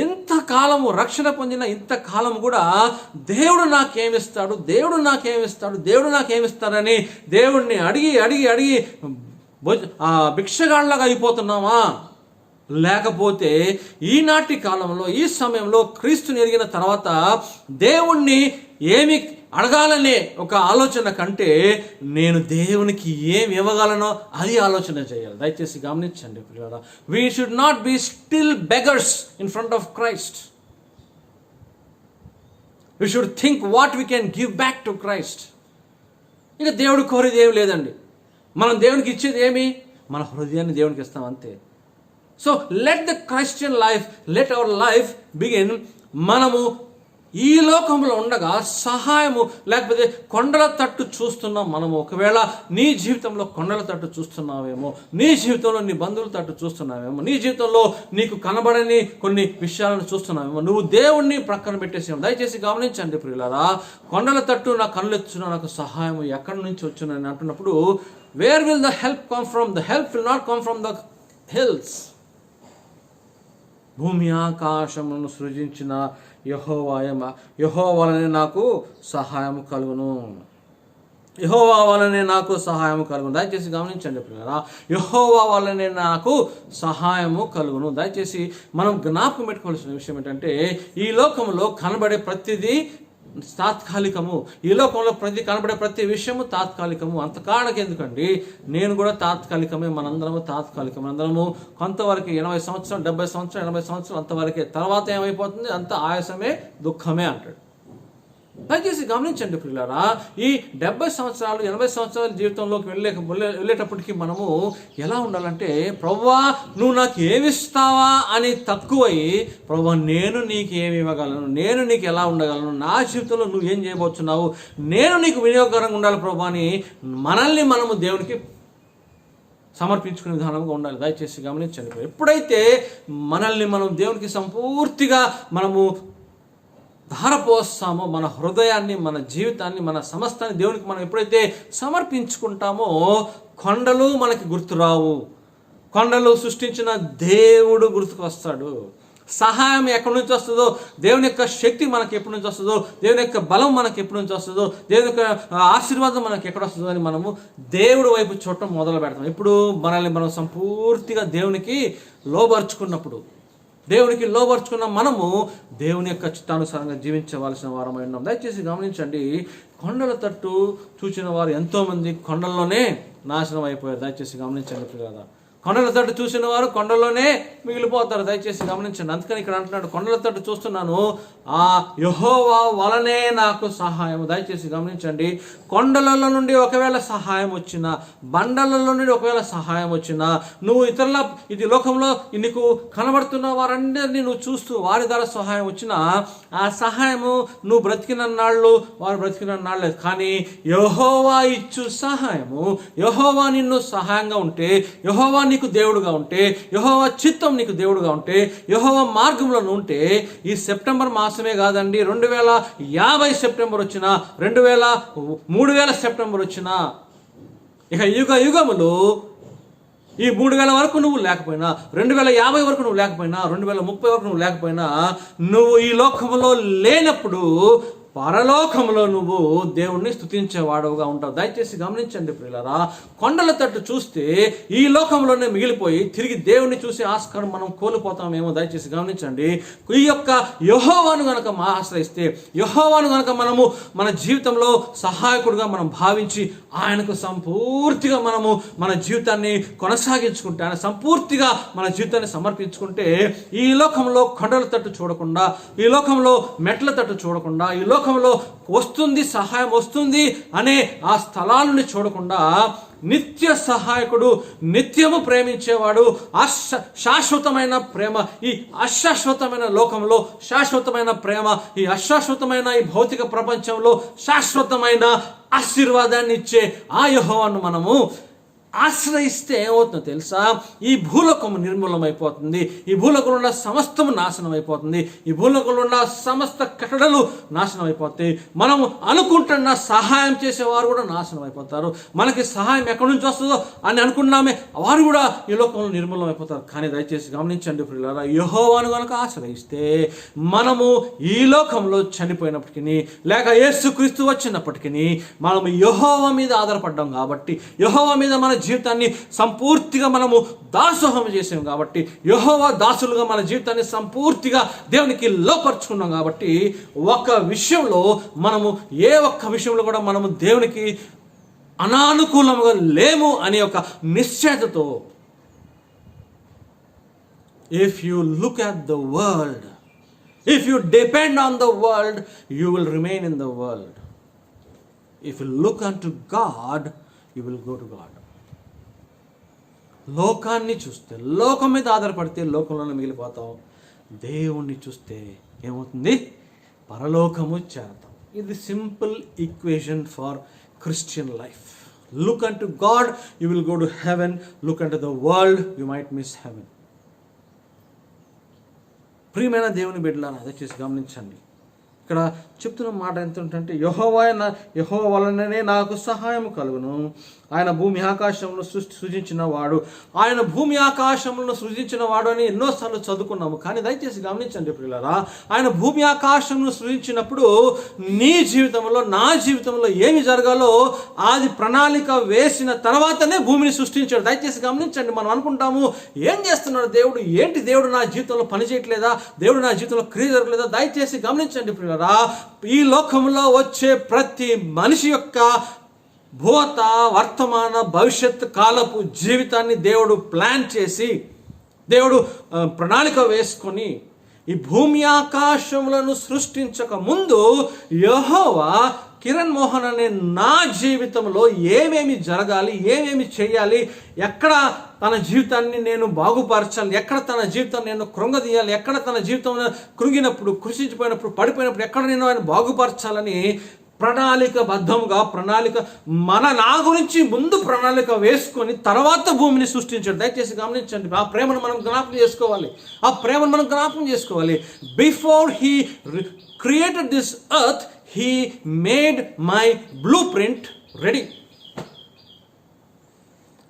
Speaker 1: ఇంతకాలము రక్షణ పొందిన ఇంతకాలం కూడా దేవుడు నాకేమిస్తాడు, దేవుడు నాకేమిస్తాడు, దేవుడు నాకేమిస్తాడని దేవుడిని అడిగి అడిగి అడిగి భిక్షగాళ్ళగా అయిపోతున్నామా? లేకపోతే ఈనాటి కాలంలో, ఈ సమయంలో క్రీస్తుని ఎరిగిన తర్వాత దేవుణ్ణి ఏమి అడగాలనే ఒక ఆలోచన కంటే నేను దేవునికి ఏమి ఇవ్వగలనో అది ఆలోచన చేయాలి. దయచేసి గమనించండి ప్రియులారా, we should not be still beggars in front of Christ. We should think what we can give back to Christ. ఇక దేవుడు కోరేది ఏమి లేదండి. మనం దేవునికి ఇచ్చేది ఏమి? మన హృదయాన్ని దేవునికి ఇస్తాం, అంతే. So let the Christian life, let our life begin. మనము ఈ లోకంలో ఉండగా సహాయము, లేకపోతే కొండల తట్టు చూస్తున్నాం మనము. ఒకవేళ నీ జీవితంలో కొండల తట్టు చూస్తున్నావేమో, నీ జీవితంలో నీ బంధువుల తట్టు చూస్తున్నావేమో, నీ జీవితంలో నీకు కనబడని కొన్ని విషయాలను చూస్తున్నావేమో, నువ్వు దేవుణ్ణి ప్రక్కన పెట్టేసావు. దయచేసి గమనించండి ప్రియులారా, కొండల తట్టు నా కళ్ళు ఎత్తున్నా, నాకు సహాయము ఎక్కడి నుంచి వచ్చునని అంటున్నప్పుడు, where will the help come from? The help will not come from the hills. భూమి ఆకాశములను సృజించిన యెహోవా వలనే నాకు సహాయము కలుగును, యెహోవా వలనే నాకు సహాయము కలుగును. దయచేసి గమనించండి ప్రియులారా, యెహోవా వలనే నాకు సహాయము కలుగును. దయచేసి మనం జ్ఞాపకం పెట్టుకోవాల్సిన విషయం ఏంటంటే, ఈ లోకంలో కనబడే ప్రతిదీ తాత్కాలికము. ఈ లోకంలో కనబడే ప్రతి విషయము తాత్కాలికము. అంతకాడకి ఎందుకండి, నేను కూడా తాత్కాలికమే, మనందరము తాత్కాలికం. అందరము కొంతవరకు 80 సంవత్సరాలు, 70 సంవత్సరాలు, 80 సంవత్సరాలు అంతవరకే. తర్వాత ఏమైపోతుంది? అంత ఆయాసమే, దుఃఖమే అంటాడు. దయచేసి గమనించండి ప్రియులారా, ఈ 70 సంవత్సరాలు 80 సంవత్సరాల జీవితంలోకి వెళ్ళేటప్పటికి మనము ఎలా ఉండాలంటే, ప్రభువా నువ్వు నాకు ఏమిస్తావా అని తక్కువై, ప్రభువా నేను నీకు ఏమి ఇవ్వగలను, నేను నీకు ఎలా ఉండగలను, నా జీవితంలో నువ్వు ఏం చేయబోతున్నావు, నేను నీకు వినియోగకరంగా ఉండాలి ప్రభువా అని మనల్ని మనము దేవునికి సమర్పించుకునే విధానంగా ఉండాలి. దయచేసి గమనించండి. ఎప్పుడైతే మనల్ని మనం దేవునికి సంపూర్తిగా మనము ధారపోస్తామో, మన హృదయాన్ని, మన జీవితాన్ని, మన సమస్తాన్ని దేవునికి మనం ఎప్పుడైతే సమర్పించుకుంటామో, కొండలు మనకి గుర్తురావు. కొండలు సృష్టించిన దేవుడు గుర్తుకు వస్తాడు. సహాయం ఎక్కడి నుంచి వస్తుందో, దేవుని యొక్క శక్తి మనకి ఎప్పటి నుంచి వస్తుందో, దేవుని యొక్క బలం మనకి ఎప్పటి నుంచి వస్తుందో, దేవుని యొక్క ఆశీర్వాదం మనకి ఎక్కడ వస్తుందో అని మనము దేవుడి వైపు చూడటం మొదలు పెడతాం. ఇప్పుడు మనల్ని మనం సంపూర్తిగా దేవునికి లోబర్చుకున్నప్పుడు, దేవునికి లోబర్చుకున్న మనము దేవుని యొక్క చిత్తానుసారంగా జీవించవలసిన వారమై ఉన్నాం. దయచేసి గమనించండి, కొండల తట్టు చూసిన వారు ఎంతోమంది కొండల్లోనే నాశనం అయిపోయారు. దయచేసి గమనించండి ప్రియులారా, కొండల తట్టు చూసిన వారు కొండల్లోనే మిగిలిపోతారు. దయచేసి గమనించండి. అందుకని ఇక్కడ అంటున్నాడు, కొండల తట్టు చూస్తున్నాను, ఆ యెహోవా వలనే నాకు సహాయం. దయచేసి గమనించండి, కొండలలో నుండి ఒకవేళ సహాయం వచ్చినా, బండలలో నుండి ఒకవేళ సహాయం వచ్చినా, నువ్వు ఇది లోకంలో నీకు కనబడుతున్న వారందరినీ నువ్వు చూస్తూ వారి ద్వారా సహాయం వచ్చినా, ఆ సహాయము నువ్వు బ్రతికిన నాళ్ళు, వారు బ్రతికిన నాళ్ళు లేదు. కానీ యెహోవా ఇచ్చు సహాయము, యెహోవా నిన్ను సహాయంగా ఉంటే, యెహోవా నీకు దేవుడుగా ఉంటే, యెహోవా చిత్తం నీకు దేవుడుగా ఉంటే, యెహోవా మార్గంలో ఉంటే, ఈ సెప్టెంబర్ మాసమే కాదండి, 2050 సెప్టెంబర్ వచ్చినా, 3000 సెప్టెంబర్ వచ్చినా, ఇక యుగములు ఈ 3000 వరకు నువ్వు లేకపోయినా, 2050 వరకు నువ్వు లేకపోయినా, 2030 వరకు నువ్వు లేకపోయినా, నువ్వు ఈ లోకంలో లేనప్పుడు పరలోకంలో నువ్వు దేవుణ్ణి స్తుతించేవాడుగా ఉంటావు. దయచేసి గమనించండి ప్రియులారా, కొండల తట్టు చూస్తే ఈ లోకంలోనే మిగిలిపోయి తిరిగి దేవుణ్ణి చూసే ఆస్కారం మనం కోల్పోతామేమో. దయచేసి గమనించండి. ఈ యొక్క యెహోవాను గనక ఆశ్రయిస్తే, యెహోవాను గనక మనము మన జీవితంలో సహాయకుడిగా మనం భావించి ఆయనకు సంపూర్తిగా మనము మన జీవితాన్ని కొనసాగించుకుంటే, ఆయన సంపూర్తిగా మన జీవితాన్ని సమర్పించుకుంటే, ఈ లోకంలో కొండల తట్టు చూడకుండా, ఈ లోకంలో మెట్ల తట్టు చూడకుండా, ఈ లోకంలో వస్తుంది సహాయం వస్తుంది అనే ఆ స్థలాలను చూడకుండా, నిత్య సహాయకుడు, నిత్యము ప్రేమించేవాడు, శాశ్వతమైన ప్రేమ, ఈ అశాశ్వతమైన లోకంలో శాశ్వతమైన ప్రేమ, ఈ అశాశ్వతమైన ఈ భౌతిక ప్రపంచంలో శాశ్వతమైన ఆశీర్వాదాన్ని ఇచ్చే ఆ యెహోవాను మనము ఆశ్రయిస్తే ఏమవుతుందో తెలుసా? ఈ భూలోకము నిర్మూలమైపోతుంది, ఈ భూలోకంలో ఉన్న సమస్తము నాశనం అయిపోతుంది, ఈ భూలోకంలో ఉన్న సమస్త కట్టడలు నాశనం అయిపోతాయి. మనము అనుకుంటున్న సహాయం చేసేవారు కూడా నాశనం అయిపోతారు. మనకి సహాయం ఎక్కడి నుంచి వస్తుందో అని అనుకున్నామే, వారు కూడా ఈ లోకంలో నిర్మూలం అయిపోతారు. కానీ దయచేసి గమనించండి ప్రియులారా, యెహోవాను కనుక ఆశ్రయిస్తే మనము ఈ లోకంలో చనిపోయినప్పటికీ, లేక యేసుక్రీస్తు వచ్చినప్పటికీ మనము యెహోవా మీద ఆధారపడ్డాం కాబట్టి, యెహోవా మీద మన జీవితాన్ని సంపూర్తిగా మనము దాసోహం చేసాం కాబట్టి, యెహోవా దాసులుగా మన జీవితాన్ని సంపూర్తిగా దేవునికి లోపరుచుకున్నాం కాబట్టి, ఒక విషయంలో మనము ఏ ఒక్క విషయంలో కూడా మనము దేవునికి అనానుకూలంగా లేము అనే ఒక నిశ్చయతతో, if you look at the world, if you depend on the world, you will remain in the world. If you look unto God, you will go to God. లోకాన్ని చూస్తే, లోకం మీద ఆధారపడితే లోకంలోనే మిగిలిపోతాం. దేవుణ్ణి చూస్తే ఏమవుతుంది? పరలోకము చేరతాం. ఇది simple equation for Christian life. Look unto God, you will go to heaven. Look unto the world, you might miss heaven. ప్రియమైన దేవుని బిడ్డలారా, దయచేసి గమనించండి. ఇక్కడ చెప్తున్న మాట ఏంటంటే, యెహోవా వలననే నాకు సహాయం కలుగును. ఆయన భూమి ఆకాశములను సృజించిన వాడు, ఆయన భూమి ఆకాశములను సృజించిన వాడు అని ఎన్నోసార్లు చదువుకున్నాము. కానీ దయచేసి గమనించండి ప్రియులారా, ఆయన భూమి ఆకాశములను సృజించినప్పుడు నీ జీవితంలో, నా జీవితంలో ఏమి జరగాలో అది ప్రణాళిక వేసిన తర్వాతనే భూమిని సృష్టించాడు. దయచేసి గమనించండి. మనం అనుకుంటాము, ఏం చేస్తున్నాడు దేవుడు, ఏంటి దేవుడు నా జీవితంలో పని చేయట్లేదా, దేవుడు నా జీవితంలో క్రియ జరగలేదా? దయచేసి గమనించండి ప్రియులారా, ఈ లోకంలో వచ్చే ప్రతి మనిషి యొక్క భూత, వర్తమాన, భవిష్యత్ కాలపు జీవితాన్ని దేవుడు ప్లాన్ చేసి, దేవుడు ప్రణాళిక వేసుకొని, ఈ భూమి ఆకాశములను సృష్టించక ముందు యెహోవా కిరణ్ మోహన్ అనే నా జీవితంలో ఏమేమి జరగాలి, ఏమేమి చేయాలి, ఎక్కడ తన జీవితాన్ని నేను బాగుపరచాలి, ఎక్కడ తన జీవితాన్ని నేను కృంగదీయాలి, ఎక్కడ తన జీవితం కృంగినప్పుడు, కృషించిపోయినప్పుడు, పడిపోయినప్పుడు ఎక్కడ నేను ఆయన బాగుపరచాలని ప్రణాళికబద్ధంగా, నా గురించి ముందు ప్రణాళిక వేసుకొని తర్వాత భూమిని సృష్టించాడు. దయచేసి గమనించండి. ఆ ప్రేమను మనం జ్ఞాపకం చేసుకోవాలి. Before he created this earth, he made my blue print ready.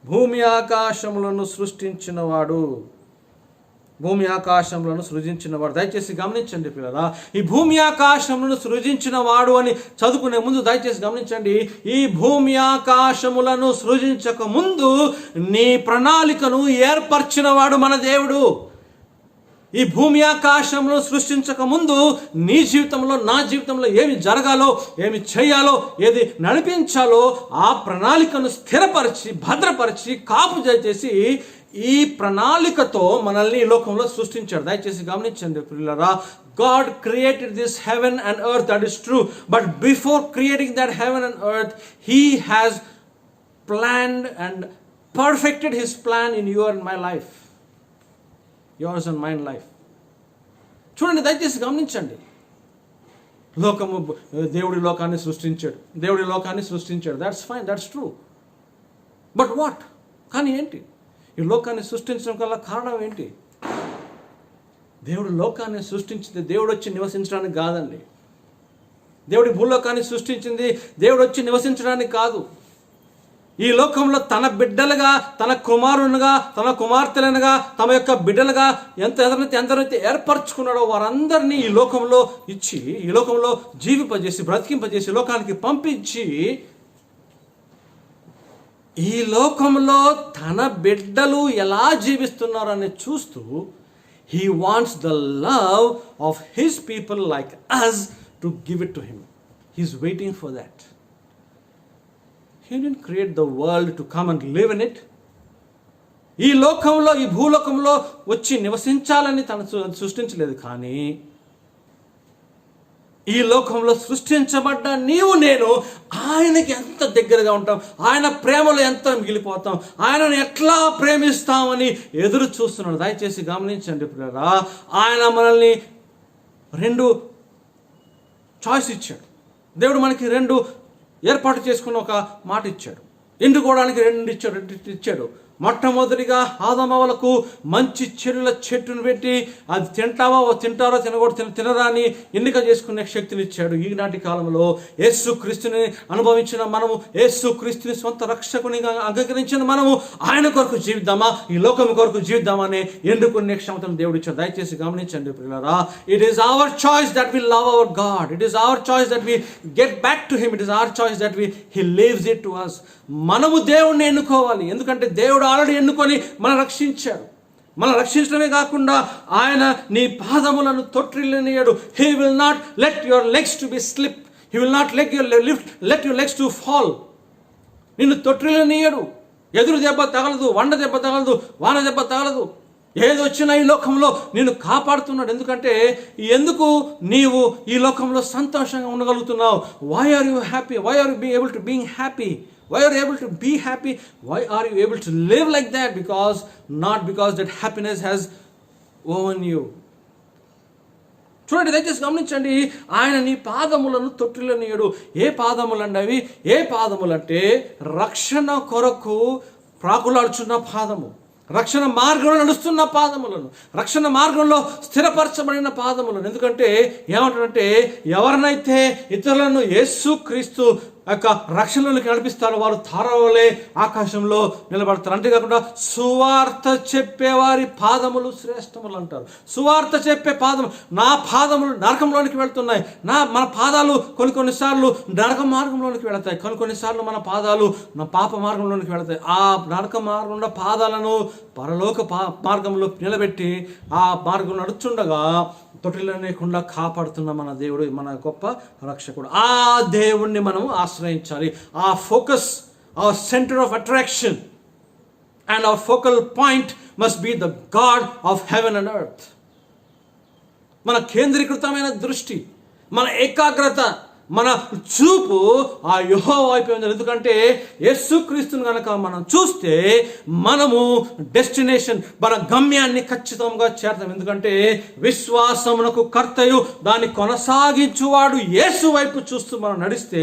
Speaker 1: భూమి ఆకాశములను సృష్టించినవాడు, దయచేసి గమనించండి పిల్లరా, ఈ భూమి ఆకాశములను సృజించిన వాడు అని చదువుకునే ముందు దయచేసి గమనించండి. ఈ భూమి ఆకాశములను సృజించక ముందు నీ ప్రణాళికను ఏర్పరిచిన వాడు మన దేవుడు. ఈ భూమి ఆకాశములను సృష్టించక ముందు నీ జీవితంలో, నా జీవితంలో ఏమి జరగాలో, ఏమి చేయాలో, ఏది నడిపించాలో ఆ ప్రణాళికను స్థిరపరిచి, భద్రపరిచి, కాపు చేసి ఈ ప్రణాళికతో మనల్ని ఈ లోకంలో సృష్టించాడు. దయచేసి గమనించండి పిల్లరా, God created this heaven and earth, that is true, but before creating that heaven and earth, he has planned and perfected his plan in your and my life, yours and mine life. చూడండి, దయచేసి గమనించండి. దేవుడి లోకాన్ని సృష్టించాడు, that's fine, that's true, but what? కానీ ఏంటి ఈ లోకాన్ని సృష్టించడం వల్ల కారణం ఏంటి? దేవుడు లోకాన్ని సృష్టించింది దేవుడు వచ్చి నివసించడానికి కాదండి. దేవుడి భూలోకాన్ని సృష్టించింది దేవుడు వచ్చి నివసించడానికి కాదు. ఈ లోకంలో తన బిడ్డలుగా, తన కుమారునిగా, తన కుమార్తెలనుగా, తమ యొక్క బిడ్డలుగా ఎంతైతే ఏర్పరచుకున్నాడో వారందరినీ ఈ లోకంలో ఇచ్చి, ఈ లోకంలో జీవింపజేసి, బ్రతికింపజేసి, లోకానికి పంపించి, ఈ లోకంలో తన బిడ్డలు ఎలా జీవిస్తున్నారని చూస్తూ he wants the love of his people like us to give it to him. He's waiting for that. He didn't create the world to come and live in it. ఈ లోకంలో, ఈ భూలోకంలో వచ్చి నివసించాలని తను సృష్టించలేదు. కానీ ఈ లోకంలో సృష్టించబడ్డ నీవు నేను ఆయనకి ఎంత దగ్గరగా ఉంటాం, ఆయన ప్రేమలో ఎంత మిగిలిపోతాం, ఆయనను ఎట్లా ప్రేమిస్తామని ఎదురు చూస్తున్నాడు. దయచేసి గమనించండి ప్రియులారా, ఆయన మనల్ని 2 చాయిస్ ఇచ్చాడు. దేవుడు మనకి 2 ఏర్పాటు చేసుకున్న ఒక మాట ఇచ్చాడు. ఎండుకోవడానికి 2 ఇచ్చాడు. మొట్టమొదటిగా ఆదమవలకు మంచి చెడుల చెట్టును పెట్టి అది తింటారో తినరా అని ఎన్నిక చేసుకునే శక్తిని ఇచ్చాడు. ఈనాటి కాలంలో యేసుక్రీస్తుని అనుభవించిన మనము, యేసుక్రీస్తుని సొంత రక్షకునిగా అంగీకరించిన మనము ఆయన కొరకు జీవిద్దామా, ఈ లోకం కొరకు జీవిద్దామా అని ఎన్నుకునే క్షమతను దేవుడు ఇచ్చాడు. దయచేసి గమనించండి ప్రియులారా, it is our choice that we love our God. It is our choice that we get back to him. It is our choice that he leaves it to us. మనము దేవుణ్ణి ఎన్నుకోవాలి. ఎందుకంటే దేవుడు ఆల్రెడీ ఎన్నుకొని మనం రక్షించాడు. మనం రక్షించడమే కాకుండా ఆయన నీ పాదములను తొట్టిల్లనియడు. He will not let your legs to be slip. He will not let your legs to fall. నిన్ను తొట్టిల్లనియడు. ఎదురు దెబ్బ తగలదు, వండ దెబ్బ తగలదు, వాన దెబ్బ తగలదు. ఏది వచ్చినా ఈ లోకంలో నిన్ను కాపాడుతున్నాడు. ఎందుకు నీవు ఈ లోకంలో సంతోషంగా ఉండగలుగుతున్నావు? Why are you happy? Why are you able to being happy? Why are you able to be happy? Why are you able to live like that? Not because that happiness has owned you. చూడండి, దయచేసి గమనించండి. ఆయన నీ పాదములను తొట్టిల్లనియడు. ఏ పాదములండి అవి? ఏ పాదములంటే రక్షణ కొరకు ప్రాకులాడుచున్న పాదము, రక్షణ మార్గంలో నడుస్తున్న పాదములను, రక్షణ మార్గంలో స్థిరపరచబడిన పాదములను. ఎందుకంటే ఏమంటాడంటే, ఎవరినైతే ఇతరులను యేసుక్రీస్తు యొక్క రక్షణలోకి నడిపిస్తారో వారు తారవలే ఆకాశంలో నిలబడతారు. అంతేకాకుండా సువార్త చెప్పేవారి పాదములు శ్రేష్టములు అంటారు. సువార్త చెప్పే పాదము, నా పాదములు నరకంలోనికి వెళ్తున్నాయి. మన పాదాలు కొన్నిసార్లు నరక మార్గంలోనికి వెళతాయి, కొన్నిసార్లు మన పాదాలు నా పాప మార్గంలోనికి వెళతాయి. ఆ నరక మార్గంలో పాదాలను పరలోక మార్గంలో నిలబెట్టి ఆ మార్గం నడుచుండగా తొట్టిల్లనేకుండా కాపాడుతున్న మన దేవుడు, మన గొప్ప రక్షకుడు. ఆ దేవుణ్ణి మనము ఆశ్రయించాలి. ఆ focus, our centre of attraction and our focal point must be the God of heaven and earth. మన కేంద్రీకృతమైన దృష్టి, మన ఏకాగ్రత, మన చూపు ఆ యెహోవా వైపు ఉంది. ఎందుకంటే యేసుక్రీస్తుని కనుక మనం చూస్తే మనము డెస్టినేషన్, మన గమ్యాన్ని ఖచ్చితంగా చేరతాం. ఎందుకంటే విశ్వాసమునకు కర్తయు దాన్ని కొనసాగించువాడు యేసు వైపు చూస్తూ మనం నడిస్తే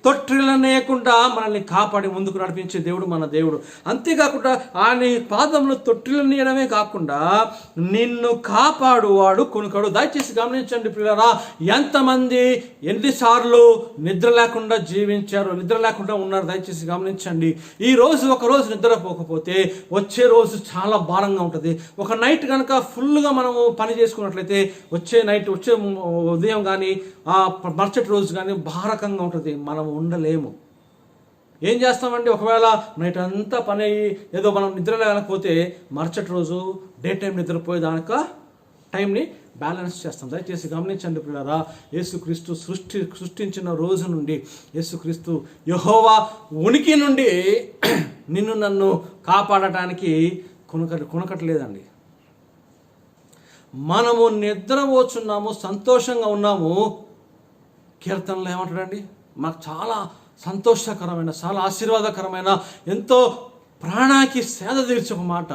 Speaker 1: తొట్టిల్లనేయకుండా మనల్ని కాపాడి ముందుకు నడిపించే దేవుడు మన దేవుడు. అంతేకాకుండా ఆయన పాదములు తొట్టిల్లనీయడమే కాకుండా నిన్ను కాపాడువాడు కొనుకాడు. దయచేసి గమనించండి ప్రియులారా, ఎంతమంది ఎన్నిసార్లు నిద్ర లేకుండా జీవించారు, నిద్ర లేకుండా ఉన్నారు. దయచేసి గమనించండి. ఈ రోజు ఒక రోజు నిద్రపోకపోతే వచ్చే రోజు చాలా భారంగా ఉంటుంది. ఒక నైట్ కనుక ఫుల్గా మనము పని చేసుకున్నట్లయితే వచ్చే ఉదయం కానీ ఆ మరుసటి రోజు కానీ భారకంగా ఉంటుంది. మనము ఉండలేము. ఏం చేస్తామండి, ఒకవేళ నైట్ అంతా పని అయ్యి ఏదో మనం నిద్ర లేకపోతే మరుసటి రోజు డే టైం నిద్రపోయే దానిక టైంని బ్యాలెన్స్ చేస్తాం. దయచేసి గమనించండి ప్రియులారా, యేసుక్రీస్తు సృష్టించిన రోజు నుండి, యేసుక్రీస్తు యెహోవా ఉనికి నుండి నిన్ను నన్ను కాపాడటానికి కొనకట్లేదండి. మనము నిద్రపోచున్నాము, సంతోషంగా ఉన్నాము. కీర్తనలో ఏమంటాడండి, మాకు చాలా సంతోషకరమైన, చాలా ఆశీర్వాదకరమైన, ఎంతో ప్రాణానికి సేద తీర్చే ఒక మాట,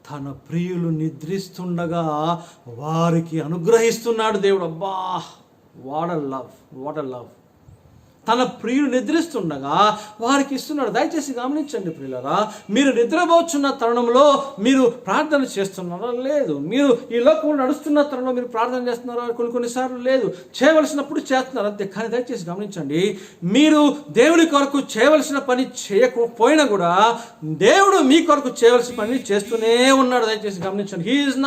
Speaker 1: తన ప్రియులు నిద్రిస్తుండగా వారికి అనుగ్రహిస్తున్నాడు దేవుడు. అబ్బా, what a love, what a love. తన ప్రియుడు నిద్రిస్తుండగా వారికి ఇస్తున్నాడు. దయచేసి గమనించండి ప్రియులారా, మీరు నిద్రపోతున్న తరుణంలో మీరు ప్రార్థన చేస్తున్నారా? లేదు. మీరు ఈ లోకంలో నడుస్తున్న తరుణంలో మీరు ప్రార్థన చేస్తున్నారా? కొన్నిసార్లు లేదు. చేయవలసినప్పుడు చేస్తున్నారు అంతే. కానీ దయచేసి గమనించండి, మీరు దేవుని కొరకు చేయవలసిన పని చేయకపోయినా కూడా దేవుడు మీ కొరకు చేయవలసిన పని చేస్తూనే ఉన్నాడు. దయచేసి గమనించండి. He is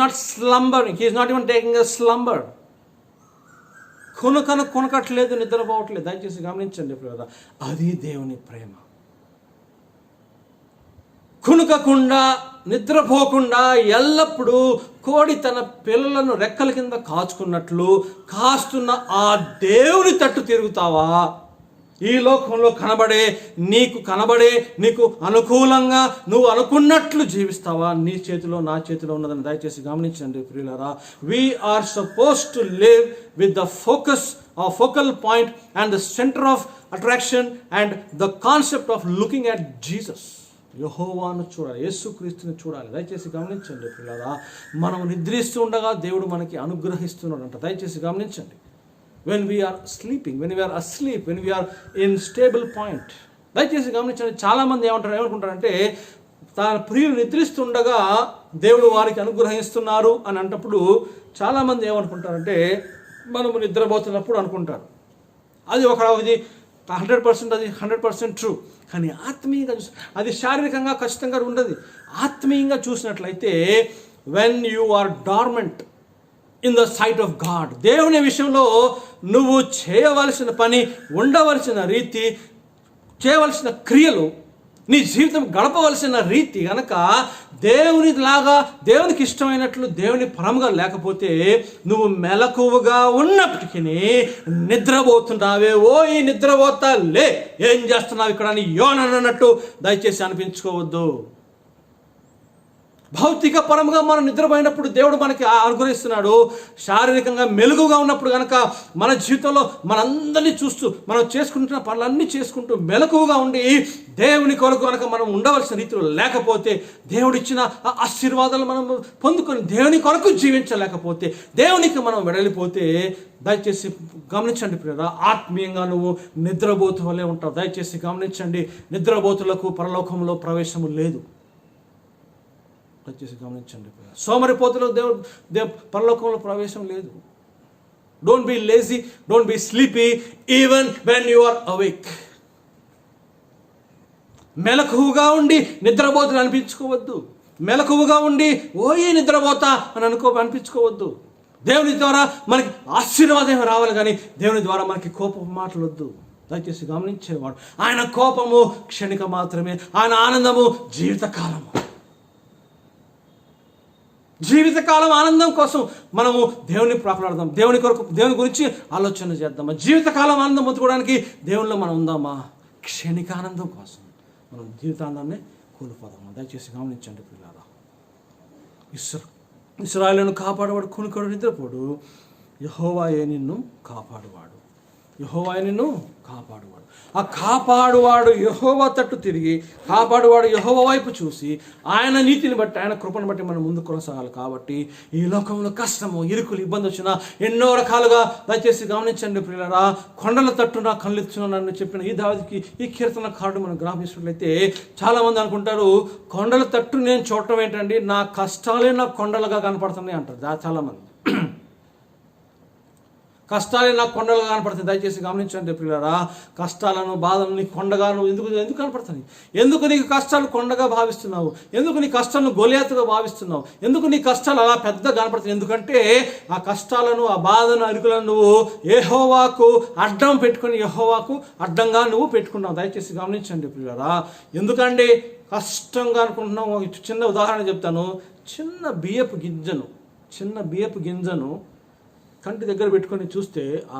Speaker 1: not slumbering, he is not even taking a slumber. కొనకట్లేదు, నిద్రపోవట్లేదు. దయచేసి గమనించండి ప్రియులారా, అది దేవుని ప్రేమ. కునుకకుండా, నిద్రపోకుండా ఎల్లప్పుడూ కోడి తన పిల్లలను రెక్కల కింద కాచుకున్నట్లు కాస్తున్న ఆ దేవుని తట్టు తిరుగుతావా? ఈ లోకంలో కనబడే నీకు అనుకూలంగా నువ్వు అనుకున్నట్లు జీవిస్తావా? నీ చేతిలో నా చేతిలో ఉన్నదని దయచేసి గమనించండి ప్రియులారా. We are suppose to live with the focal point and the centre of attraction and the concept of looking at Jesus. యెహోవాను చూడాలి, యేసుక్రీస్తుని చూడాలి. దయచేసి గమనించండి ప్రియులారా, మనం నిద్రిస్తూ ఉండగా దేవుడు మనకి అనుగ్రహిస్తున్నాడంట. దయచేసి గమనించండి. when we are sleeping, when we are asleep, when we are in stable point. దయచేసి గమనించండి. చాలామంది ఏమనుకుంటారంటే తన ప్రియులు నిద్రిస్తుండగా దేవుడు వారికి అనుగ్రహిస్తున్నారు అని అంటప్పుడు చాలామంది ఏమనుకుంటారంటే మనము నిద్రపోతున్నప్పుడు అనుకుంటారు. అది 100%, అది 100% ట్రూ. కానీ ఆత్మీయంగా అది శారీరకంగా ఖచ్చితంగా ఉండదు. ఆత్మీయంగా చూసినట్లయితే when you are dormant in the sight of God, దేవుని విషయంలో నువ్వు చేయవలసిన పని, ఉండవలసిన రీతి, చేయవలసిన క్రియలు, నీ జీవితం గడపవలసిన రీతి గనక దేవునికి ఇష్టమైనట్లు దేవుని పరముగా లేకపోతే నువ్వు మెలకువగా ఉన్నప్పటికీ నిద్రపోతున్నావే. ఈ నిద్రపోతా లే, ఏం చేస్తున్నావు ఇక్కడ అని యోనన్నట్టు దయచేసి అనిపించుకోవద్దు. భౌతిక పరముగా మనం నిద్రపోయినప్పుడు దేవుడు మనకి అనుగ్రహిస్తున్నాడు. శారీరకంగా మెలుగుగా ఉన్నప్పుడు కనుక మన జీవితంలో మనందరినీ చూస్తూ మనం చేసుకుంటున్న పనులన్నీ చేసుకుంటూ మెలకువగా ఉండి దేవుని కొరకు కనుక మనం ఉండవలసిన రీతిలో లేకపోతే, దేవుడిచ్చిన ఆశీర్వాదాలు మనం పొందుకొని దేవుని కొరకు జీవించలేకపోతే, దేవునికి మనం వెడలిపోతే దయచేసి గమనించండి ప్రియులారా, ఆత్మీయంగా నువ్వు నిద్రపోతూ వలే ఉంటావు. దయచేసి గమనించండి, నిద్రపోతులకు పరలోకంలో ప్రవేశము లేదు. దయచేసి గమనించండి. సోమరిపోతులకు దేవుడు పరలోకంలో ప్రవేశం లేదు. Don't be lazy, don't be sleepy even when you are awake. మెలకువగా ఉండి నిద్రపోతులు అనిపించుకోవద్దు. మెలకువగా ఉండి నిద్రపోతా అని అనిపించుకోవద్దు. దేవుని ద్వారా మనకి ఆశీర్వాదం రావాలి, కానీ దేవుని ద్వారా మనకి కోపం మాటలు వద్దు. దయచేసి గమనించేవాడు, ఆయన కోపము క్షణిక మాత్రమే, ఆయన ఆనందము జీవితకాలము. జీవితకాలం ఆనందం కోసం మనము దేవుని ప్రాకులాడదాం, దేవుని కొరకు, దేవుని గురించి ఆలోచన చేద్దామా? జీవితకాలం ఆనందం పొందుకోవడానికి దేవునిలో మనం ఉందామా? క్షణిక ఆనందం కోసం మనం జీవితానందాన్ని కోల్పోదామా? దయచేసి గమనించండి పిల్లలారా. ఇశ్రాయేలును కాపాడేవాడు కునుకడు, నిద్రపోడు. యెహోవాయే నిన్ను కాపాడువాడు, యెహోవాయే నిన్ను కాపాడువాడు. ఆ కాపాడువాడు యెహోవా తట్టు తిరిగి, కాపాడువాడు యెహోవా వైపు చూసి ఆయన నీతిని బట్టి, ఆయన కృపను బట్టి మనం ముందు కొనసాగాలి. కాబట్టి ఈ లోకంలో కష్టము, ఇరుకులు, ఇబ్బంది వచ్చినా ఎన్నో రకాలుగా దయచేసి గమనించండి ప్రియులారా. కొండల తట్టున కళ్ళెత్తునని చెప్పిన ఈ దావీదుకి ఈ కీర్తన కార్డు మనం గ్రహించినట్లయితే చాలామంది అనుకుంటారు, కొండల తట్టు నేను చూడటం ఏంటండి, నా కష్టాలే నాకు కొండలుగా కనపడుతున్నాయి అంటారు చాలామంది. కష్టాలే నాకు కొండలుగా కనపడుతుంది. దయచేసి గమనించండి ప్రియులారా, కష్టాలను, బాధలను నీ కొండగా నువ్వు ఎందుకు కనపడుతుంది? ఎందుకు నీకు కష్టాలు కొండగా భావిస్తున్నావు? ఎందుకు నీ కష్టాలను గొలియాతుగా భావిస్తున్నావు? ఎందుకు నీ కష్టాలు అలా పెద్దగా కనపడుతుంది? ఎందుకంటే ఆ కష్టాలను, ఆ బాధను, అరుకులను నువ్వు యెహోవాకు అడ్డం పెట్టుకుని, యెహోవాకు అడ్డంగా నువ్వు పెట్టుకున్నావు. దయచేసి గమనించండి ప్రియులారా. ఎందుకంటే కష్టంగా అనుకుంటున్నావు. చిన్న ఉదాహరణ చెప్తాను. చిన్న బియ్యపు గింజను కంటి దగ్గర పెట్టుకొని చూస్తే ఆ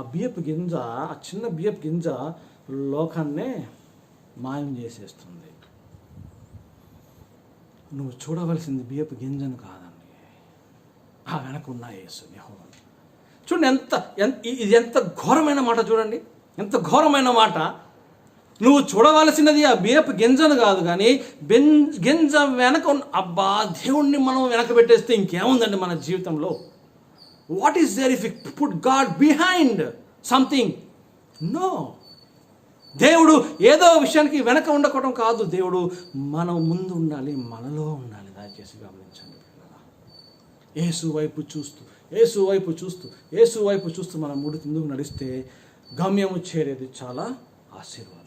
Speaker 1: చిన్న బియ్యపు గింజ లోకాన్నే మాయం చేసేస్తుంది. నువ్వు చూడవలసింది బియ్యపు గింజను కాదండి, ఆ వెనకున్న యేసు యెహోవా. చూడండి ఇది ఎంత ఘోరమైన మాట. చూడండి ఎంత ఘోరమైన మాట. నువ్వు చూడవలసినది ఆ బియ్యపు గింజను కాదు, కానీ గింజ వెనక అబ్బా దేవుణ్ణి మనం వెనక పెట్టేస్తే ఇంకేముందండి మన జీవితంలో? What is there if you put God behind something? No, దేవుడు ఏదో విషయానికి వెనక ఉండకపోవడం కాదు. దేవుడు మనం ముందు ఉండాలి, మనలో ఉండాలి. దయచేసి గమనించండి. యేసు వైపు చూస్తూ యేసు వైపు చూస్తూ యేసు వైపు చూస్తూ మనం ముందుకు నడిస్తే గమ్యము చేరేది చాలా ఆశీర్వాదకరం.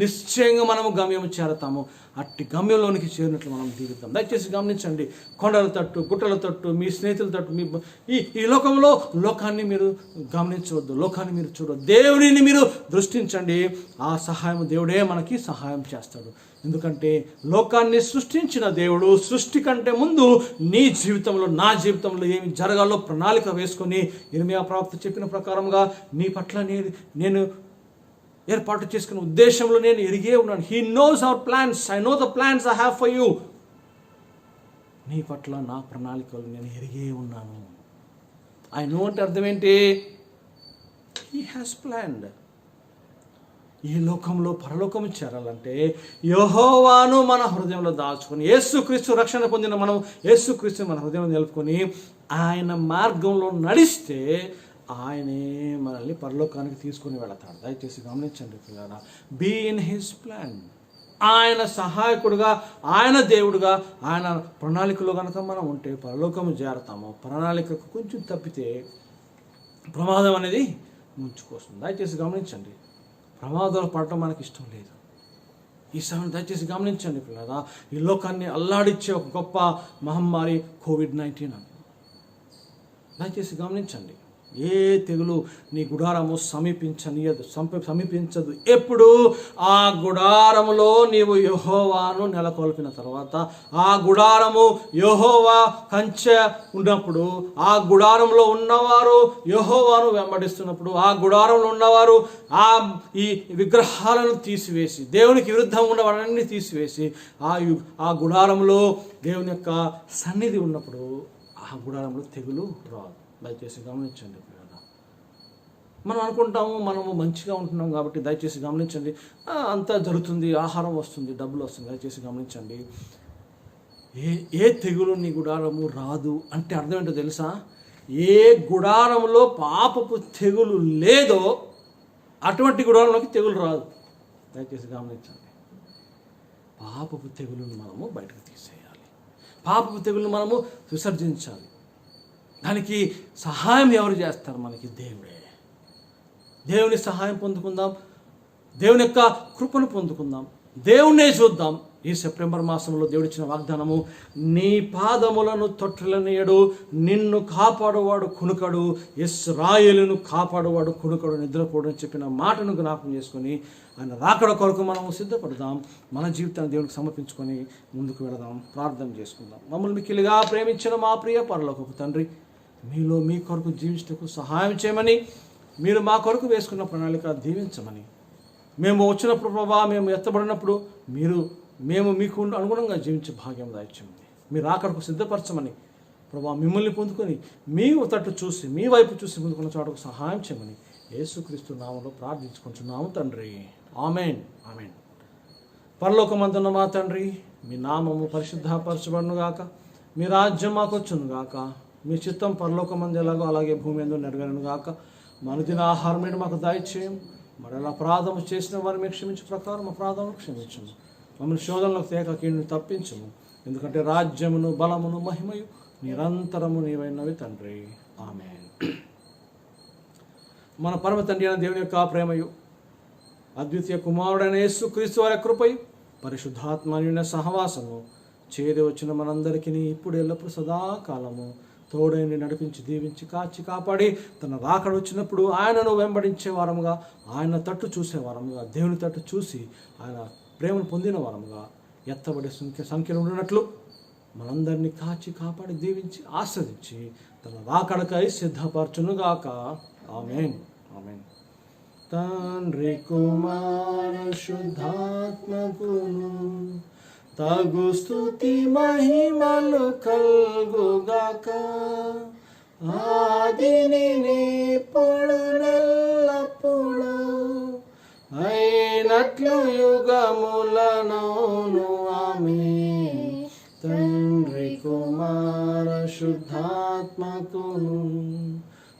Speaker 1: నిశ్చయంగా మనము గమ్యము చేరతాము. అట్టి గమ్యంలోనికి చేరినట్లు మనం దిగుతాం. దయచేసి గమనించండి. కొండల తట్టు, గుట్టల తట్టు, మీ స్నేహితుల తట్టు, మీ ఈ లోకంలో లోకాన్ని మీరు గమనించవద్దు, లోకాన్ని మీరు చూడవద్దు. దేవుడిని మీరు దృష్టించండి. ఆ సహాయం దేవుడే మనకి సహాయం చేస్తాడు. ఎందుకంటే లోకాన్ని సృష్టించిన దేవుడు సృష్టి కంటే ముందు నీ జీవితంలో, నా జీవితంలో ఏమి జరగాలో ప్రణాళిక వేసుకొని ఇర్మియా ప్రవక్త చెప్పిన ప్రకారంగా నీ పట్ల నేను ఏర్పాటు చేసుకున్న ఉద్దేశంలో నేను ఎరిగే ఉన్నాను. He knows hour plans, I know the plans I have for you. నీ పట్ల నా ప్రణాళికలు నేను ఎరిగే ఉన్నాను. ఐ నో అంటే అర్థం ఏంటి? He has planned. ఈ లోకంలో పరలోకం చేరాలంటే యెహోవాను మన హృదయంలో దాచుకొని, యేసుక్రీస్తు రక్షణ పొందిన మనం యేసుక్రీస్తు మన హృదయంలో నిలుపుకొని ఆయన మార్గంలో నడిస్తే ఆయనే మనల్ని పరలోకానికి తీసుకుని వెళతాడు. దయచేసి గమనించండి పిల్లరా, బీ ఇన్ హిస్ ప్లాన్. ఆయన సహాయకుడుగా, ఆయన దేవుడుగా, ఆయన ప్రణాళికలో కనుక మనం ఉంటే పరలోకము చేరతాము. ప్రణాళికకు కొంచెం తప్పితే ప్రమాదం అనేది ముంచుకొస్తుంది. దయచేసి గమనించండి. ప్రమాదాలు పడటం మనకి ఇష్టం లేదు. ఈ సమయం దయచేసి గమనించండి పిల్లరా, ఈ లోకాన్ని అల్లాడిచ్చే ఒక గొప్ప మహమ్మారి కోవిడ్-19 అని. దయచేసి గమనించండి. ఏ తెగులు నీ గుడారము సమీపించదు. ఎప్పుడు ఆ గుడారములో నీవు యెహోవాను నెలకొల్పిన తర్వాత, ఆ గుడారము యెహోవా కంచె ఉన్నప్పుడు, ఆ గుడారంలో ఉన్నవారు యెహోవాను వెంబడిస్తున్నప్పుడు, ఆ గుడారంలో ఉన్నవారు ఈ విగ్రహాలను తీసివేసి, దేవునికి విరుద్ధంగా ఉన్నవారన్నీ తీసివేసి ఆ గుడారంలో దేవుని యొక్క సన్నిధి ఉన్నప్పుడు ఆ గుడారంలో తెగులు రాదు. దయచేసి గమనించండి. మనం అనుకుంటాము మనము మంచిగా ఉంటున్నాం కాబట్టి. దయచేసి గమనించండి. అంతా జరుగుతుంది, ఆహారం వస్తుంది, డబ్బులు వస్తుంది. దయచేసి గమనించండి. ఏ తెగులు నీ గుడారము రాదు అంటే అర్థం ఏంటో తెలుసా? ఏ గుడారంలో పాపపు తెగులు లేదో అటువంటి గుడారంలోకి తెగులు రాదు. దయచేసి గమనించండి. పాపపు తెగులను మనము బయటకు తీసేయాలి. పాపపు తెగులను మనము విసర్జించాలి. దానికి సహాయం ఎవరు చేస్తారు? మనకి దేవుడే. దేవుని సహాయం పొందుకుందాం, దేవుని యొక్క కృపను పొందుకుందాం, దేవుణ్ణే చూద్దాం. ఈ సెప్టెంబర్ మాసంలో దేవుడిచ్చిన వాగ్దానము, నీ పాదములను తొట్టిలనేయడు, నిన్ను కాపాడువాడు కునుకడు, ఇశ్రాయేలును కాపాడువాడు కునుకడు, నిద్రపోడు అని చెప్పిన మాటను జ్ఞాపకం చేసుకొని ఆయన రాకడ కొరకు మనం సిద్ధపడదాం. మన జీవితాన్ని దేవునికి సమర్పించుకొని ముందుకు వెళదాం. ప్రార్థన చేసుకుందాం. మమ్మల్ని మిక్కిలిగా ప్రేమించిన మా ప్రియ పరలోకపు తండ్రి, మీలో మీ కొరకు జీవించటకు సహాయం చేయమని, మీరు మా కొరకు వేసుకున్న ప్రణాళిక దీవించమని, మేము వచ్చినప్పుడు ప్రభా, మేము ఎత్తబడినప్పుడు మేము మీకు అనుగుణంగా జీవించే భాగ్యం దాయిచ్చమని, మీరు అక్కడకు సిద్ధపరచమని ప్రభా, మిమ్మల్ని పొందుకొని మీ తట్టు చూసి, మీ వైపు చూసి ముందుకున్న చోటకు సహాయం చేయమని యేసుక్రీస్తు నామములో ప్రార్థించుకుంటున్నాము తండ్రి. ఆమేన్, ఆమేన్. పరలోకమందున్న మా తండ్రి, మీ నామము పరిశుద్ధపరచబడునుగాక, మీ రాజ్యం మాకు వచ్చునుగాక, మీ చిత్తం పరలోకమందు ఎలాగో అలాగే భూమి యందు నెరవేరునుగాక. అనుదిన ఆహారం నుండి మాకు దయచేయం. మరలా అపరాధము చేసిన వారిని మీకు క్షమించే ప్రకారం అపరాధమును క్షమించము. మమ్మల్ని శోధనలకు తేక కీడును తప్పించము. ఎందుకంటే రాజ్యమును, బలమును, మహిమయు నిరంతరము నీవైనవి తండ్రి. ఆమేన్. మన పరమ తండ్రి అయిన దేవుని యొక్క ప్రేమయు, అద్వితీయ కుమారుడైన యేసుక్రీస్తు వారి కృపయు, పరిశుద్ధాత్మయుని సహవాసము చేరి వచ్చిన మనందరికీ ఇప్పుడు ఎల్లప్పుడు సదాకాలము తోడైండి నడిపించి దీవించి కాచి కాపాడి తన రాకడ వచ్చినప్పుడు ఆయనను వెంబడించే వారముగా, ఆయన తట్టు చూసే వారముగా, దేవుని తట్టు చూసి ఆయన ప్రేమను పొందిన వారముగా ఎత్తబడే సంఖ్యలో ఉండినట్లు మనందరినీ కాచి కాపాడి దీవించి ఆస్వాదించి తన రాకడకై సిద్ధపరచునుగాక. ఆమేన్, ఆమేన్. తండ్రి కుమార శుద్ధాత్మకును తగు స్తుతి మహిమలు కల్గుగాక, ఆదిని ఇప్పుడు నెల్లప్పుడు అయినట్లు యుగములనౌను. ఆమేన్. తండ్రి కుమార శుద్ధాత్మకును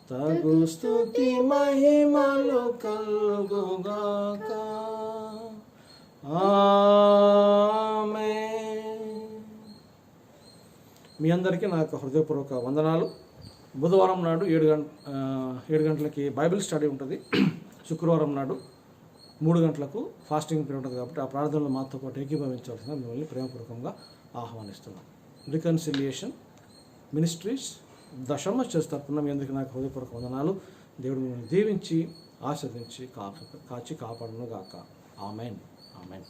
Speaker 1: తగు స్తుతి మహిమలు కలుగుగాక. ఆమేన్. మీ అందరికీ నా యొక్క హృదయపూర్వక వందనాలు. బుధవారం నాడు 7 గంటలకి బైబిల్ స్టడీ ఉంటుంది. శుక్రవారం నాడు 3 గంటలకు ఫాస్టింగ్ పీరియడ్ ఉంటుంది. కాబట్టి ఆ ప్రార్థనలో మాతో పాటు ఏకీభవించాల్సిందిగా మిమ్మల్ని ప్రేమపూర్వకంగా ఆహ్వానిస్తున్నాం. రికన్సిలియేషన్ మినిస్ట్రీస్ దశమ చర్చ్ తరపున మీ అందరికీ నాకు హృదయపూర్వక వందనాలు. దేవుడు మిమ్మల్ని దీవించి ఆశీర్వదించి కాచి కాపాడును గాక. ఆమెన్. ఆమెన్.